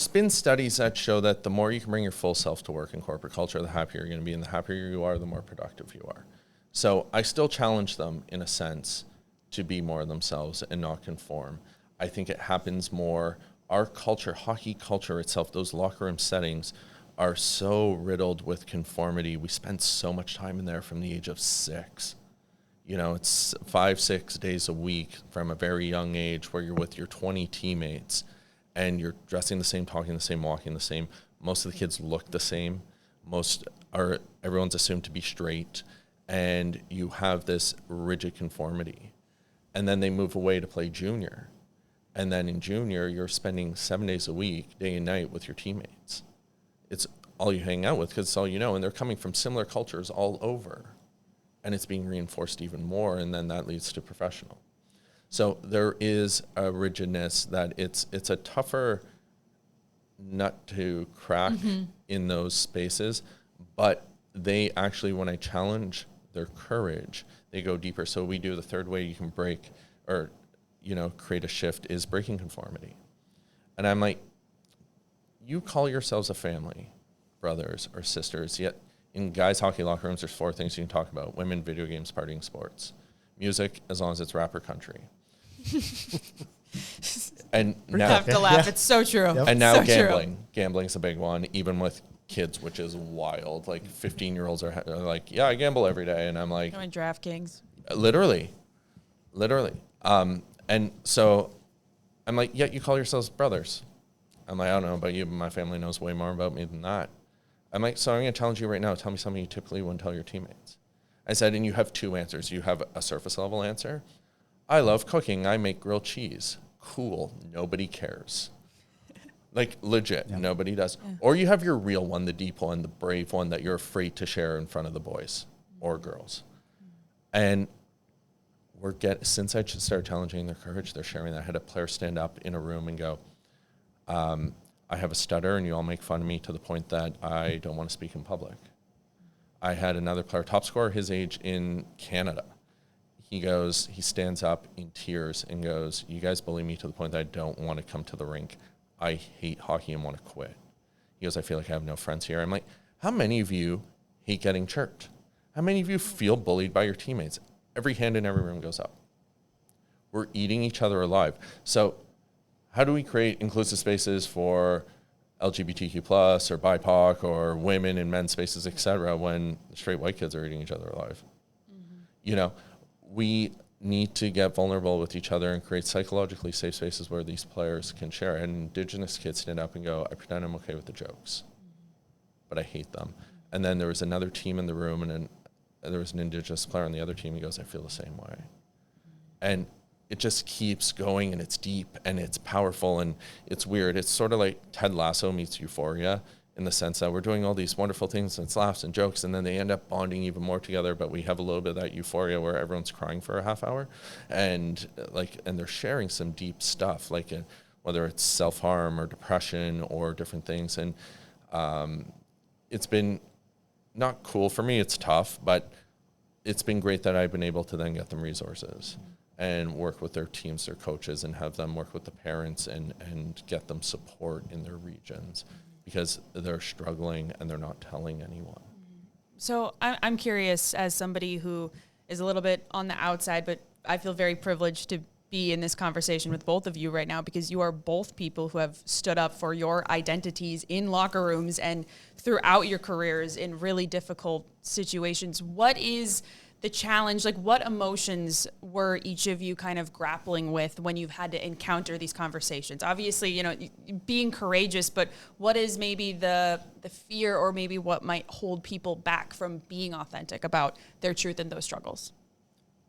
been studies that show that the more you can bring your full self to work in corporate culture, the happier you're going to be. And the happier you are, the more productive you are. So I still challenge them, in a sense, to be more themselves and not conform. I think it happens more. Our culture, hockey culture itself, those locker room settings, are so riddled with conformity. We spend so much time in there from the age of 6. It's 5-6 days a week from a very young age, where you're with your 20 teammates and you're dressing the same, talking the same, walking the same. Most of the kids look the same. Everyone's assumed to be straight, and you have this rigid conformity. And then they move away to play junior. And then in junior, you're spending 7 days a week, day and night, with your teammates. It's all you hang out with because it's all you know. And they're coming from similar cultures all over. And it's being reinforced even more. And then that leads to professional. So there is a rigidness that it's a tougher nut to crack in those spaces. But they actually, when I challenge their courage, they go deeper. So we do the third way you can break or, create a shift is breaking conformity. And I'm like, you call yourselves a family, brothers or sisters, yet in guys' hockey locker rooms, there's 4 things you can talk about: women, video games, partying, sports. music as long as it's rap or country. And I now, have to laugh. It's so true. and now So gambling. Gambling's a big one, even with kids, which is wild. Like 15-year-olds are like, yeah, I gamble every day. And I'm like, Join DraftKings. literally. And so I'm like, yeah, you call yourselves brothers. I'm like, I don't know about you, but my family knows way more about me than that. I'm like, so I'm going to challenge you right now. Tell me something you typically wouldn't tell your teammates. I said, and you have two answers. You have a surface level answer. I love cooking. I make grilled cheese. Cool. Nobody cares. Like, legit. Yeah. Nobody does. Yeah. Or you have your real one, the deep one, the brave one that you're afraid to share in front of the boys or girls. And since I started challenging their courage, they're sharing that. I had a player stand up in a room and go, I have a stutter and you all make fun of me to the point that I don't want to speak in public. I had another player, top scorer his age in Canada. He stands up in tears and goes, you guys bully me to the point that I don't want to come to the rink. I hate hockey and want to quit. He goes, I feel like I have no friends here. I'm like, how many of you hate getting chirped? How many of you feel bullied by your teammates? Every hand in every room goes up. We're eating each other alive. So how do we create inclusive spaces for LGBTQ plus or BIPOC or women in men's spaces, et cetera, when straight white kids are eating each other alive? Mm-hmm. We need to get vulnerable with each other and create psychologically safe spaces where these players can share. And Indigenous kids stand up and go, I pretend I'm okay with the jokes, but I hate them. And then there was another team in the room, and there was an Indigenous player on the other team. He goes, I feel the same way. And it just keeps going, and it's deep, and it's powerful, and it's weird. It's sort of like Ted Lasso meets Euphoria, in the sense that we're doing all these wonderful things, and it's laughs and jokes, and then they end up bonding even more together, but we have a little bit of that euphoria where everyone's crying for a half hour, and they're sharing some deep stuff, whether it's self-harm or depression or different things. And it's been not cool for me, it's tough, but it's been great that I've been able to then get them resources and work with their teams, their coaches, and have them work with the parents and get them support in their regions, because they're struggling and they're not telling anyone. So I'm curious, as somebody who is a little bit on the outside, but I feel very privileged to be in this conversation with both of you right now, because you are both people who have stood up for your identities in locker rooms and throughout your careers in really difficult situations. What is the challenge? Like, what emotions were each of you kind of grappling with when you've had to encounter these conversations? Obviously, being courageous, but what is maybe the fear, or maybe what might hold people back from being authentic about their truth and those struggles?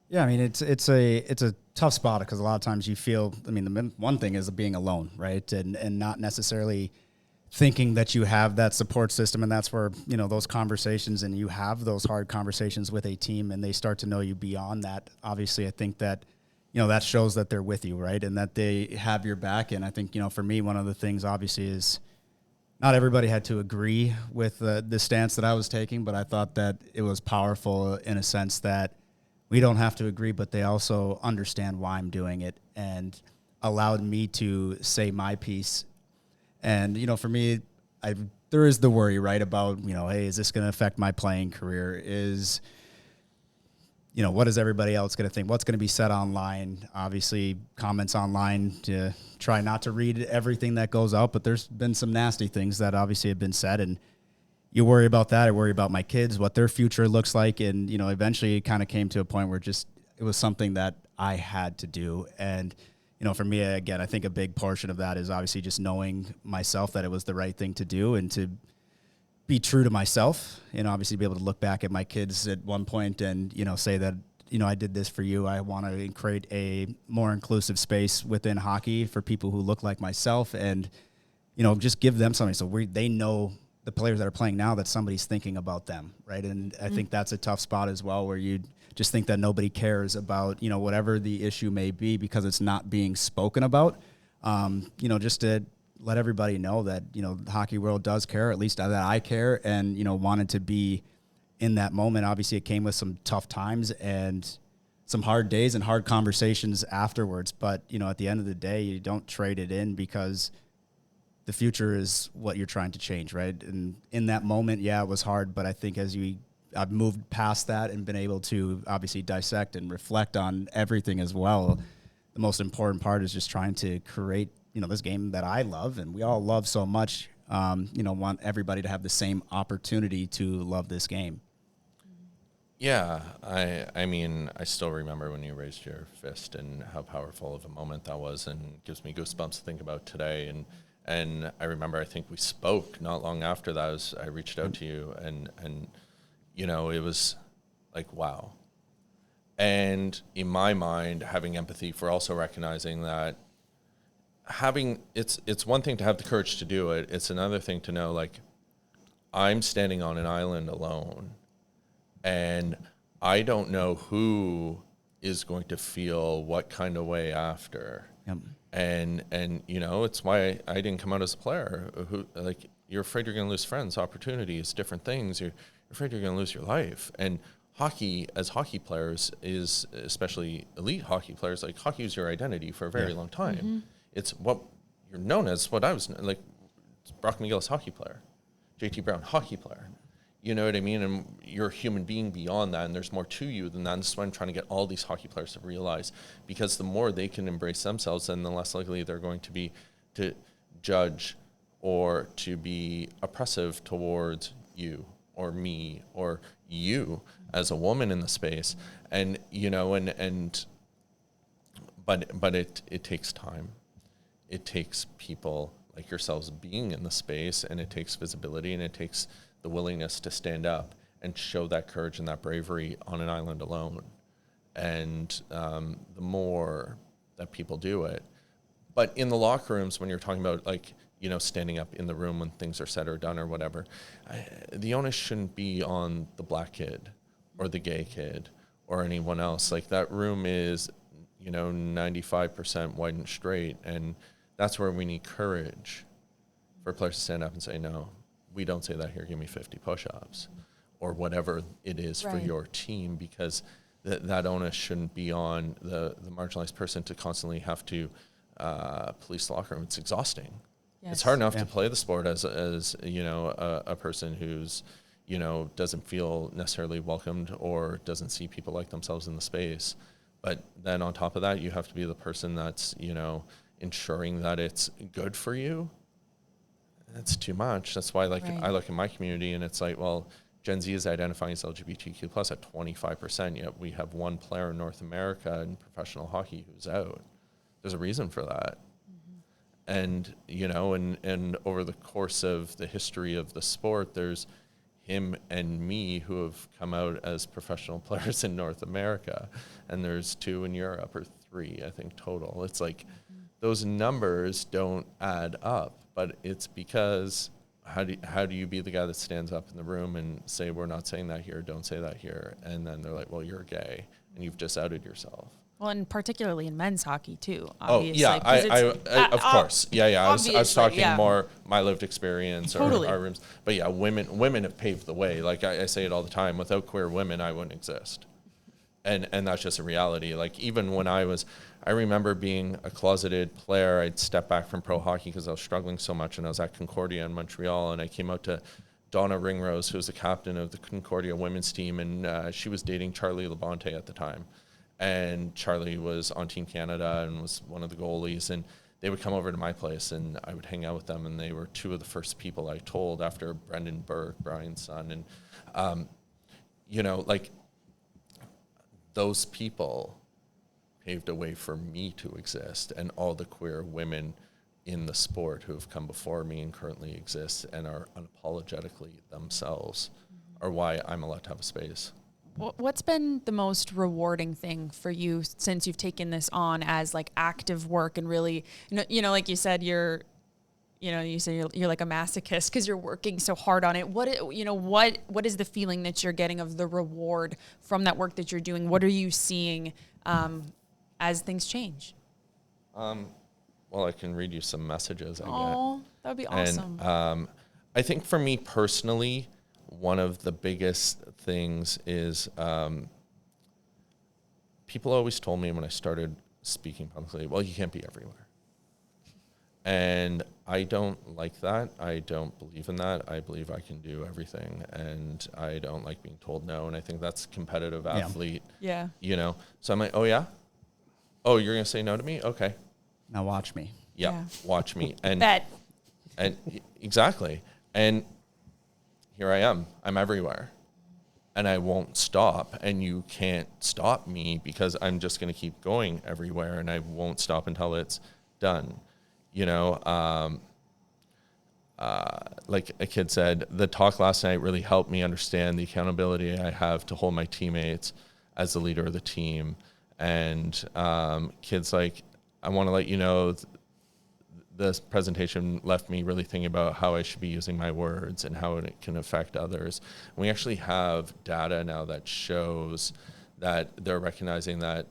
Yeah, I mean, it's a tough spot, because a lot of times you feel, I mean, the one thing is being alone, right? And not necessarily thinking that you have that support system, and that's where, those conversations, and you have those hard conversations with a team, and they start to know you beyond that. Obviously, I think that, that shows that they're with you, right? And that they have your back. And I think, for me, one of the things obviously is not everybody had to agree with the stance that I was taking, but I thought that it was powerful in a sense that we don't have to agree, but they also understand why I'm doing it, and allowed me to say my piece. And, for me, there is the worry, right, about, hey, is this going to affect my playing career? What is everybody else going to think? What's going to be said online? Obviously, comments online, to try not to read everything that goes out, but there's been some nasty things that obviously have been said, and you worry about that. I worry about my kids, what their future looks like. And, eventually it kind of came to a point where it was something that I had to do. And, for me, again, I think a big portion of that is obviously just knowing myself that it was the right thing to do, and to be true to myself, and obviously be able to look back at my kids at one point and, say that, I did this for you. I want to create a more inclusive space within hockey for people who look like myself, and, just give them something. So they know, the players that are playing now, that somebody's thinking about them, right? And I think that's a tough spot as well, where you just think that nobody cares about, whatever the issue may be, because it's not being spoken about. Just to let everybody know that, the hockey world does care, at least that I care, and, wanted to be in that moment. Obviously, it came with some tough times and some hard days and hard conversations afterwards. But, at the end of the day, you don't trade it in, because the future is what you're trying to change, right? And in that moment, yeah, it was hard, but I think as you I've moved past that and been able to obviously dissect and reflect on everything as well. The most important part is just trying to create, this game that I love and we all love so much. Want everybody to have the same opportunity to love this game. Yeah, I mean, I still remember when you raised your fist and how powerful of a moment that was, and it gives me goosebumps to think about today. And I remember, I think we spoke not long after that. I reached out to you, and it was like, wow. And in my mind, having empathy for also recognizing that it's one thing to have the courage to do it. It's another thing to know, like, I'm standing on an island alone, and I don't know who is going to feel what kind of way after. Yep. And it's why I didn't come out as a player. You're afraid you're going to lose friends, opportunities, different things. You're afraid you're going to lose your life. And hockey, as hockey players, is especially elite hockey players. Like, hockey is your identity for a very long time. Mm-hmm. It's what you're known as. What I was like, Brock McGillis, hockey player, JT Brown, hockey player. You know what I mean? And you're a human being beyond that, and there's more to you than that. And this is what I'm trying to get all these hockey players to realize, because the more they can embrace themselves, then the less likely they're going to be to judge or to be oppressive towards you or me or you as a woman in the space. And but it takes time. It takes people like yourselves being in the space, and it takes visibility, and it takes the willingness to stand up and show that courage and that bravery on an island alone. And the more that people do it. But in the locker rooms, when you're talking about, like, standing up in the room when things are said or done or whatever, the onus shouldn't be on the black kid or the gay kid or anyone else. Like, that room is, 95% white and straight. And that's where we need courage for players to stand up and say, no, we don't say that here, give me 50 push-ups or whatever it is for your team, because that onus shouldn't be on the marginalized person to constantly have to police the locker room. It's exhausting. Yes. It's hard enough to play the sport as a person who's, doesn't feel necessarily welcomed or doesn't see people like themselves in the space. But then on top of that, you have to be the person that's, ensuring that it's good for you. That's too much. That's why, I look in my community and it's like, well, Gen Z is identifying as LGBTQ plus at 25%, yet we have one player in North America in professional hockey who's out. There's a reason for that. Mm-hmm. And over the course of the history of the sport, there's him and me who have come out as professional players in North America, and there's 2 in Europe, or 3, I think, total. It's like, those numbers don't add up. But it's because how do you be the guy that stands up in the room and say, we're not saying that here, don't say that here, and then they're like, well, you're gay and you've just outed yourself. Well, and particularly in men's hockey too. Obviously. Oh yeah, I of course, yeah. I was talking more my lived experience or our rooms, but yeah, women have paved the way. Like I say it all the time. Without queer women, I wouldn't exist, and that's just a reality. Like, even when I remember being a closeted player. I'd step back from pro hockey because I was struggling so much, and I was at Concordia in Montreal, and I came out to Donna Ringrose, who was the captain of the Concordia women's team, and she was dating Charlie Labonte at the time. And Charlie was on Team Canada and was one of the goalies, and they would come over to my place, and I would hang out with them, and they were 2 of the first people I told after Brendan Burke, Brian's son, and, those people paved a way for me to exist, and all the queer women in the sport who have come before me and currently exist and are unapologetically themselves are why I'm allowed to have a space. What's been the most rewarding thing for you since you've taken this on as like active work and really, like you said, you're like a masochist because you're working so hard on it. What is the feeling that you're getting of the reward from that work that you're doing? What are you seeing as things change? Well, I can read you some messages I get. Oh, that would be awesome. And I think for me personally, one of the biggest things is people always told me when I started speaking publicly, well, you can't be everywhere. And I don't like that. I don't believe in that. I believe I can do everything, and I don't like being told no. And I think that's competitive athlete. Yeah. You know, so I'm like, oh yeah, oh, you're gonna say no to me? Okay, Now watch me. Yeah. Watch me. And Bet. and exactly. And here I am. I'm everywhere, and I won't stop. And you can't stop me because I'm just gonna keep going everywhere, and I won't stop until it's done. You know, like a kid said, the talk last night really helped me understand the accountability I have to hold my teammates as the leader of the team. And kids like, I want to let you know, this presentation left me really thinking about how I should be using my words and how it can affect others. And we actually have data now that shows that they're recognizing that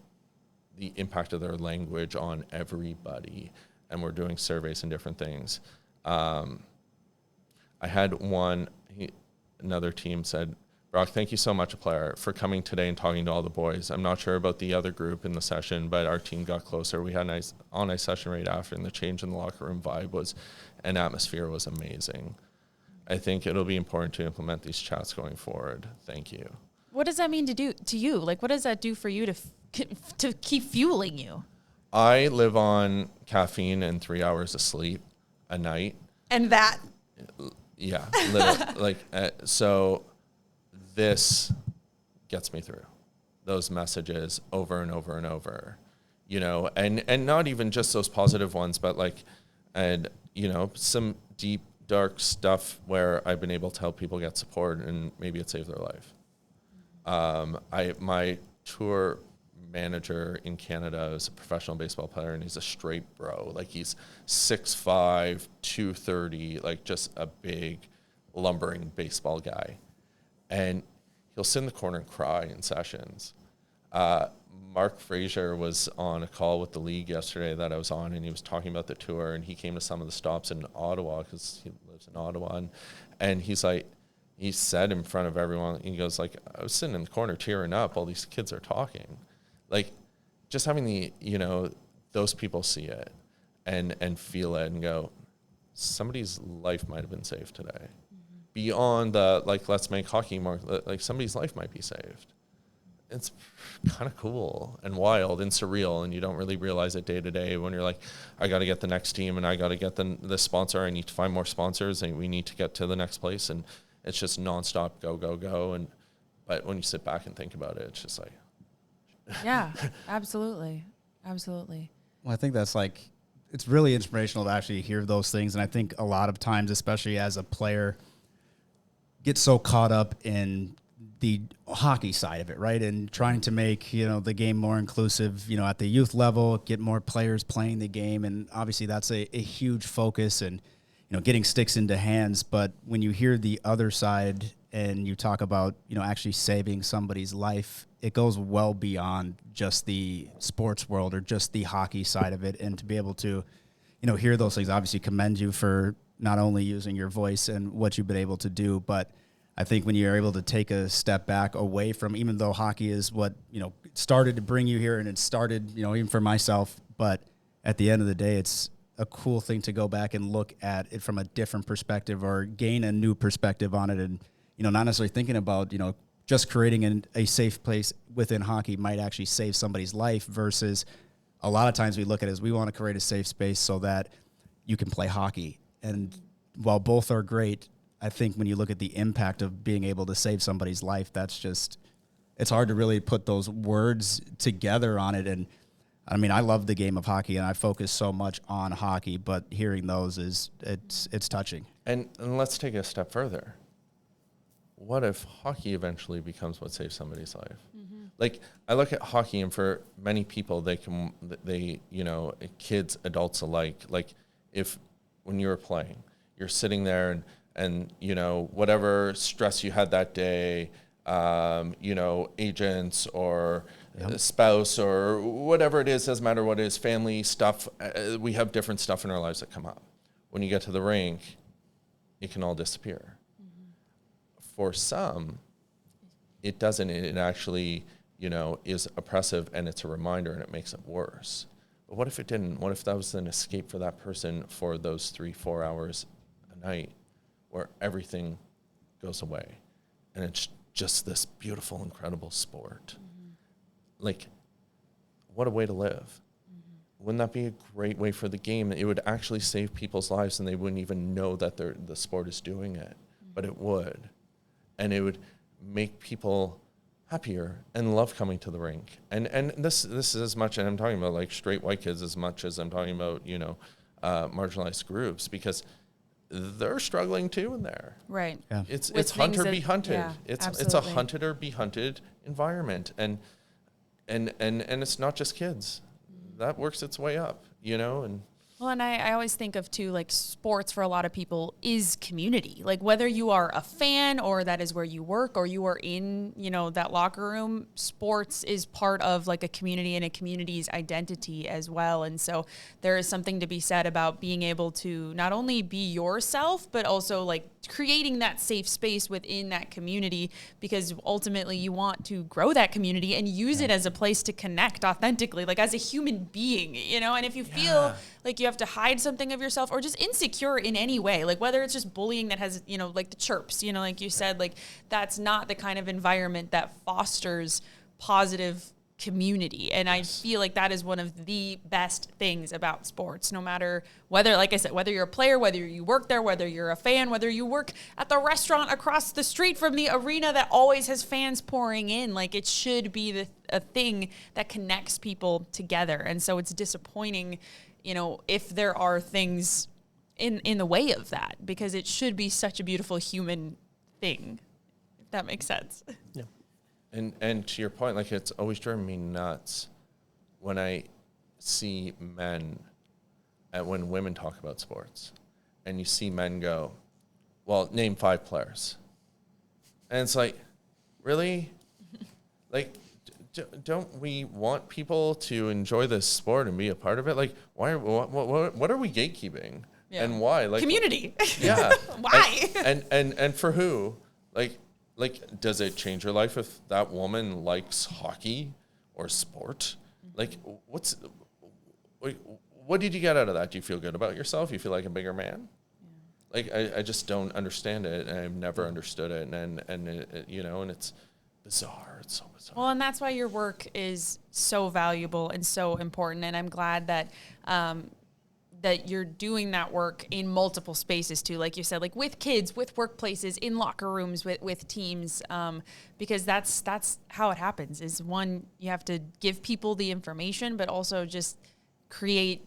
the impact of their language on everybody. And we're doing surveys and different things. I had another team said, Brock, thank you so much, a player, for coming today and talking to all the boys. I'm not sure about the other group in the session, but our team got closer. We had a nice on-ice session right after, and the change in the locker room vibe and atmosphere was amazing. I think it'll be important to implement these chats going forward. Thank you. What does that mean to you? Like, what does that do for you to keep fueling you? I live on caffeine and 3 hours of sleep a night. And that. Yeah, literally, so this gets me through those messages over and over and over, you know, and not even just those positive ones, but some deep, dark stuff where I've been able to help people get support and maybe it saved their life. My tour manager in Canada is a professional baseball player, and he's a straight bro. Like, he's 6'5", 230, like just a big lumbering baseball guy. And he'll sit in the corner and cry in sessions. Mark Frazier was on a call with the league yesterday that I was on, and he was talking about the tour, and he came to some of the stops in Ottawa because he lives in Ottawa. And he's like, he said in front of everyone, he goes like, I was sitting in the corner tearing up. All these kids are talking. Like, just having those people see it and feel it and go, somebody's life might have been saved today. Mm-hmm. Beyond let's make hockey more, like somebody's life might be saved. It's kind of cool and wild and surreal, and you don't really realize it day to day when you're like, I got to get the next team, and I got to get the sponsor. I need to find more sponsors, and we need to get to the next place. And it's just nonstop, go, go, go. But when you sit back and think about it, it's just like, yeah, absolutely. Absolutely. Well, I think that's it's really inspirational to actually hear those things. And I think a lot of times, especially as a player, get so caught up in the hockey side of it, right? And trying to make, the game more inclusive, at the youth level, get more players playing the game. And obviously that's a huge focus and, getting sticks into hands. But when you hear the other side and you talk about, actually saving somebody's life, it goes well beyond just the sports world or just the hockey side of it. And to be able to, hear those things, obviously commend you for not only using your voice and what you've been able to do, but I think when you're able to take a step back away from, even though hockey is what, started to bring you here, and it started, even for myself, but at the end of the day, it's a cool thing to go back and look at it from a different perspective or gain a new perspective on it. And, not necessarily thinking about, just creating a safe place within hockey might actually save somebody's life, versus a lot of times we look at it as we want to create a safe space so that you can play hockey. And while both are great, I think when you look at the impact of being able to save somebody's life, it's hard to really put those words together on it. And I mean, I love the game of hockey and I focus so much on hockey, but hearing those it's touching. And let's take it a step further. What if hockey eventually becomes what saves somebody's life? Mm-hmm. Like, I look at hockey, and for many people, kids, adults alike, like, if when you were playing, you're sitting there and whatever stress you had that day, agents or spouse or whatever it is, doesn't matter what it is, family stuff, we have different stuff in our lives that come up. When you get to the rink, it can all disappear. For some, it doesn't. It actually, is oppressive, and it's a reminder, and it makes it worse. But what if it didn't? What if that was an escape for that person for those 3-4 hours a night where everything goes away and it's just this beautiful, incredible sport? Like, what a way to live. Wouldn't that be a great way for the game? It would actually save people's lives and they wouldn't even know that the sport is doing it, but it would. And it would make people happier and love coming to the rink. And this is as much, and I'm talking about like straight white kids as much as I'm talking about, marginalized groups, because they're struggling too in there. Right. Yeah. It's hunter be hunted. Yeah, It's a absolutely. hunted or be hunted environment. And it's not just kids. That works its way up, and Well, and I always think of too, like sports for a lot of people is community. Like whether you are a fan or that is where you work or you are in, that locker room, sports is part of like a community and a community's identity as well. And so there is something to be said about being able to not only be yourself, but also like creating that safe space within that community, because ultimately you want to grow that community and use it as a place to connect authentically, like as a human being, and if you feel like you have to hide something of yourself or just insecure in any way, like whether it's just bullying that has, like the chirps, like you said, like that's not the kind of environment that fosters positive community. And I feel like that is one of the best things about sports, no matter whether, like I said, whether you're a player, whether you work there, whether you're a fan, whether you work at the restaurant across the street from the arena that always has fans pouring in, like it should be a thing that connects people together. And so it's disappointing, if there are things in the way of that, because it should be such a beautiful human thing, if that makes sense. Yeah. And to your point, like it's always driven me nuts when I see men and when women talk about sports, and you see men go, well, name 5 players. And it's like, really? Like, don't we want people to enjoy this sport and be a part of it? Like, what are we gatekeeping? Yeah. And why? Like Community. Yeah. Why? And for who? Like, does it change your life if that woman likes hockey or sport? Like, what did you get out of that? Do you feel good about yourself? You feel like a bigger man? Yeah. Like, I just don't understand it, and I've never understood it, and it, and it's bizarre. It's so bizarre. Well, and that's why your work is so valuable and so important, and I'm glad that that you're doing that work in multiple spaces too, like you said, like with kids, with workplaces, in locker rooms, with teams, because that's how it happens. Is one, you have to give people the information, but also just create,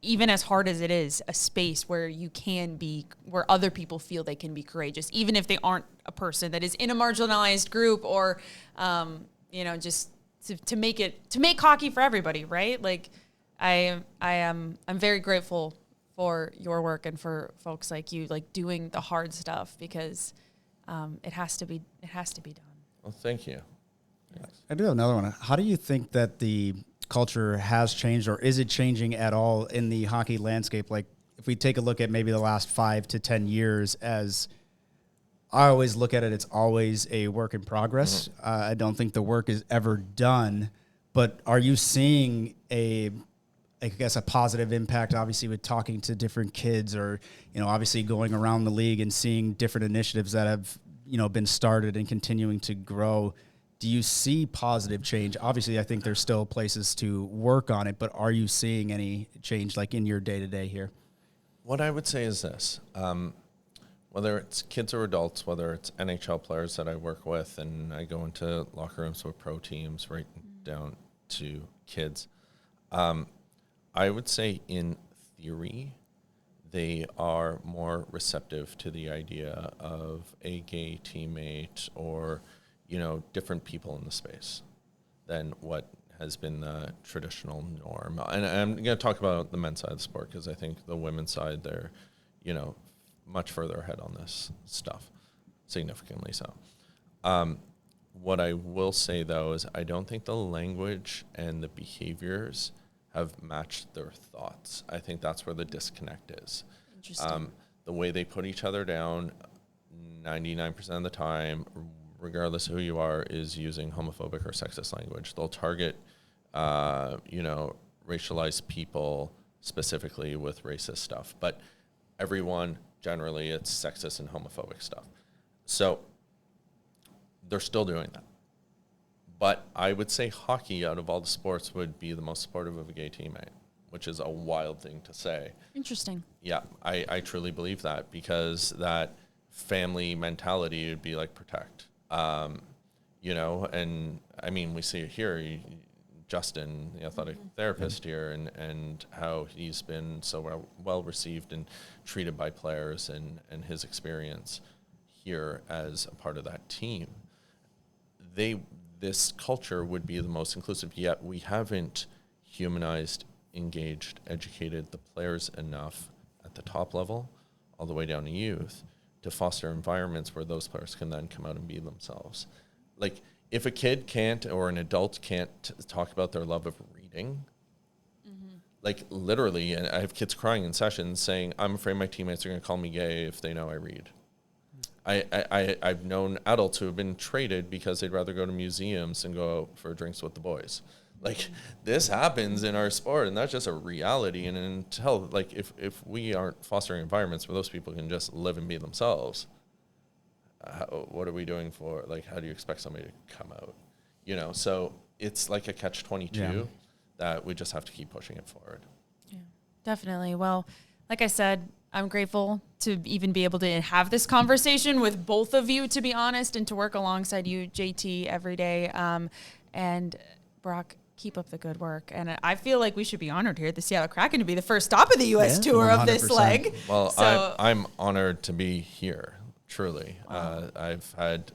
even as hard as it is, a space where you can be, where other people feel they can be courageous, even if they aren't a person that is in a marginalized group, or just to make hockey for everybody, right? Like, I'm very grateful for your work and for folks like you, like doing the hard stuff, because it has to be done. Well, thank you. Yes. I do have another one. How do you think that the culture has changed, or is it changing at all in the hockey landscape? Like, if we take a look at maybe the last 5 to 10 years, as I always look at it, it's always a work in progress. Mm-hmm. I don't think the work is ever done, but are you seeing a positive impact, obviously, with talking to different kids, or, obviously going around the league and seeing different initiatives that have, been started and continuing to grow? Do you see positive change? Obviously, I think there's still places to work on it, but are you seeing any change, like in your day-to-day here? What I would say is this, whether it's kids or adults, whether it's NHL players that I work with, and I go into locker rooms with pro teams right down to kids, I would say in theory, they are more receptive to the idea of a gay teammate or, different people in the space than what has been the traditional norm. And I'm going to talk about the men's side of the sport, because I think the women's side, they're, much further ahead on this stuff, significantly so. What I will say, though, is I don't think the language and the behaviors have matched their thoughts. I think that's where the disconnect is. Interesting. The way they put each other down 99% of the time, regardless of who you are, is using homophobic or sexist language. They'll target, racialize people specifically with racist stuff, but everyone generally it's sexist and homophobic stuff. So they're still doing that. But I would say hockey out of all the sports would be the most supportive of a gay teammate, which is a wild thing to say. Interesting. Yeah, I truly believe that, because that family mentality would be like protect. You know, and I mean, we see it here. Justin, the athletic therapist here, and how he's been so well received and treated by players, and his experience here as a part of that team. This culture would be the most inclusive, yet we haven't humanized, engaged, educated the players enough at the top level, all the way down to youth, to foster environments where those players can then come out and be themselves. Like, if a kid can't, or an adult can't talk about their love of reading, like literally, and I have kids crying in sessions saying, I'm afraid my teammates are going to call me gay if they know I read. I've known adults who have been traded because they'd rather go to museums than go out for drinks with the boys. Like, this happens in our sport, and that's just a reality. And until, like, if we aren't fostering environments where those people can just live and be themselves, what are we doing for, like, how do you expect somebody to come out? You know, so it's like a catch-22 that we just have to keep pushing it forward. Yeah, definitely. Well, like I said, I'm grateful to even be able to have this conversation with both of you, to be honest, and to work alongside you, JT, every day. And Brock, keep up the good work. And I feel like we should be honored here at the Seattle Kraken to be the first stop of the U.S. tour 100%. Of this leg. Well, so, I'm honored to be here, truly. I've had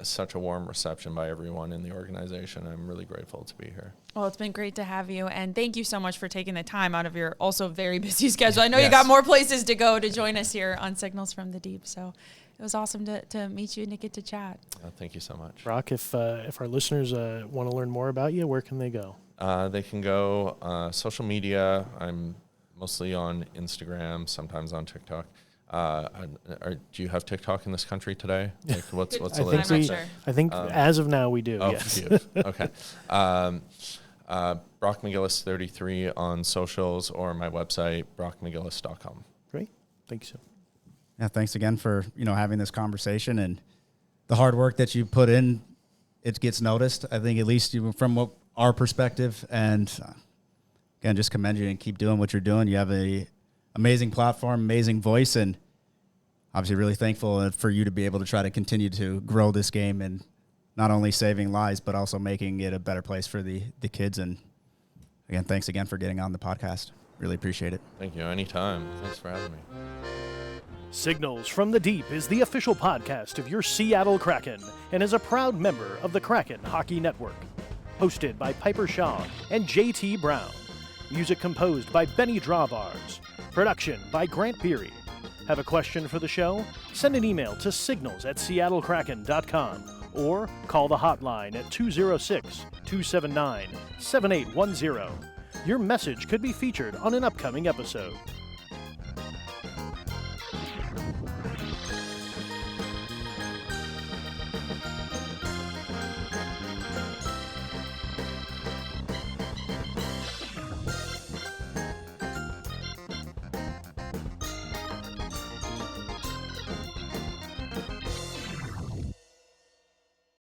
such a warm reception by everyone in the organization. I'm really grateful to be here. Well, it's been great to have you, and thank you so much for taking the time out of your also very busy schedule. I know you got more places to go to join us here on Signals from the Deep, so it was awesome to meet you and to get to chat. Thank you so much. Brock, if our listeners want to learn more about you, where can they go? They can go social media. I'm mostly on Instagram, sometimes on TikTok. Do you have TikTok in this country today? Like, what's the latest? I think as of now we do. Oh, yes. Okay. Brock McGillis 33 on socials, or my website, brockmcgillis.com. Great. Thank you, sir. Yeah, thanks again for having this conversation, and the hard work that you put in. It gets noticed, I think, at least from our perspective. And again, just commend you and keep doing what you're doing. You have a amazing platform, amazing voice, and obviously really thankful for you to be able to try to continue to grow this game and not only saving lives, but also making it a better place for the kids. And again, thanks again for getting on the podcast. Really appreciate it. Thank you. Anytime. Thanks for having me. Signals from the Deep is the official podcast of your Seattle Kraken and is a proud member of the Kraken Hockey Network. Hosted by Piper Shaw and JT Brown. Music composed by Benny Dravars. Production by Grant Beery. Have a question for the show? Send an email to signals@seattlekraken.com or call the hotline at 206-279-7810. Your message could be featured on an upcoming episode.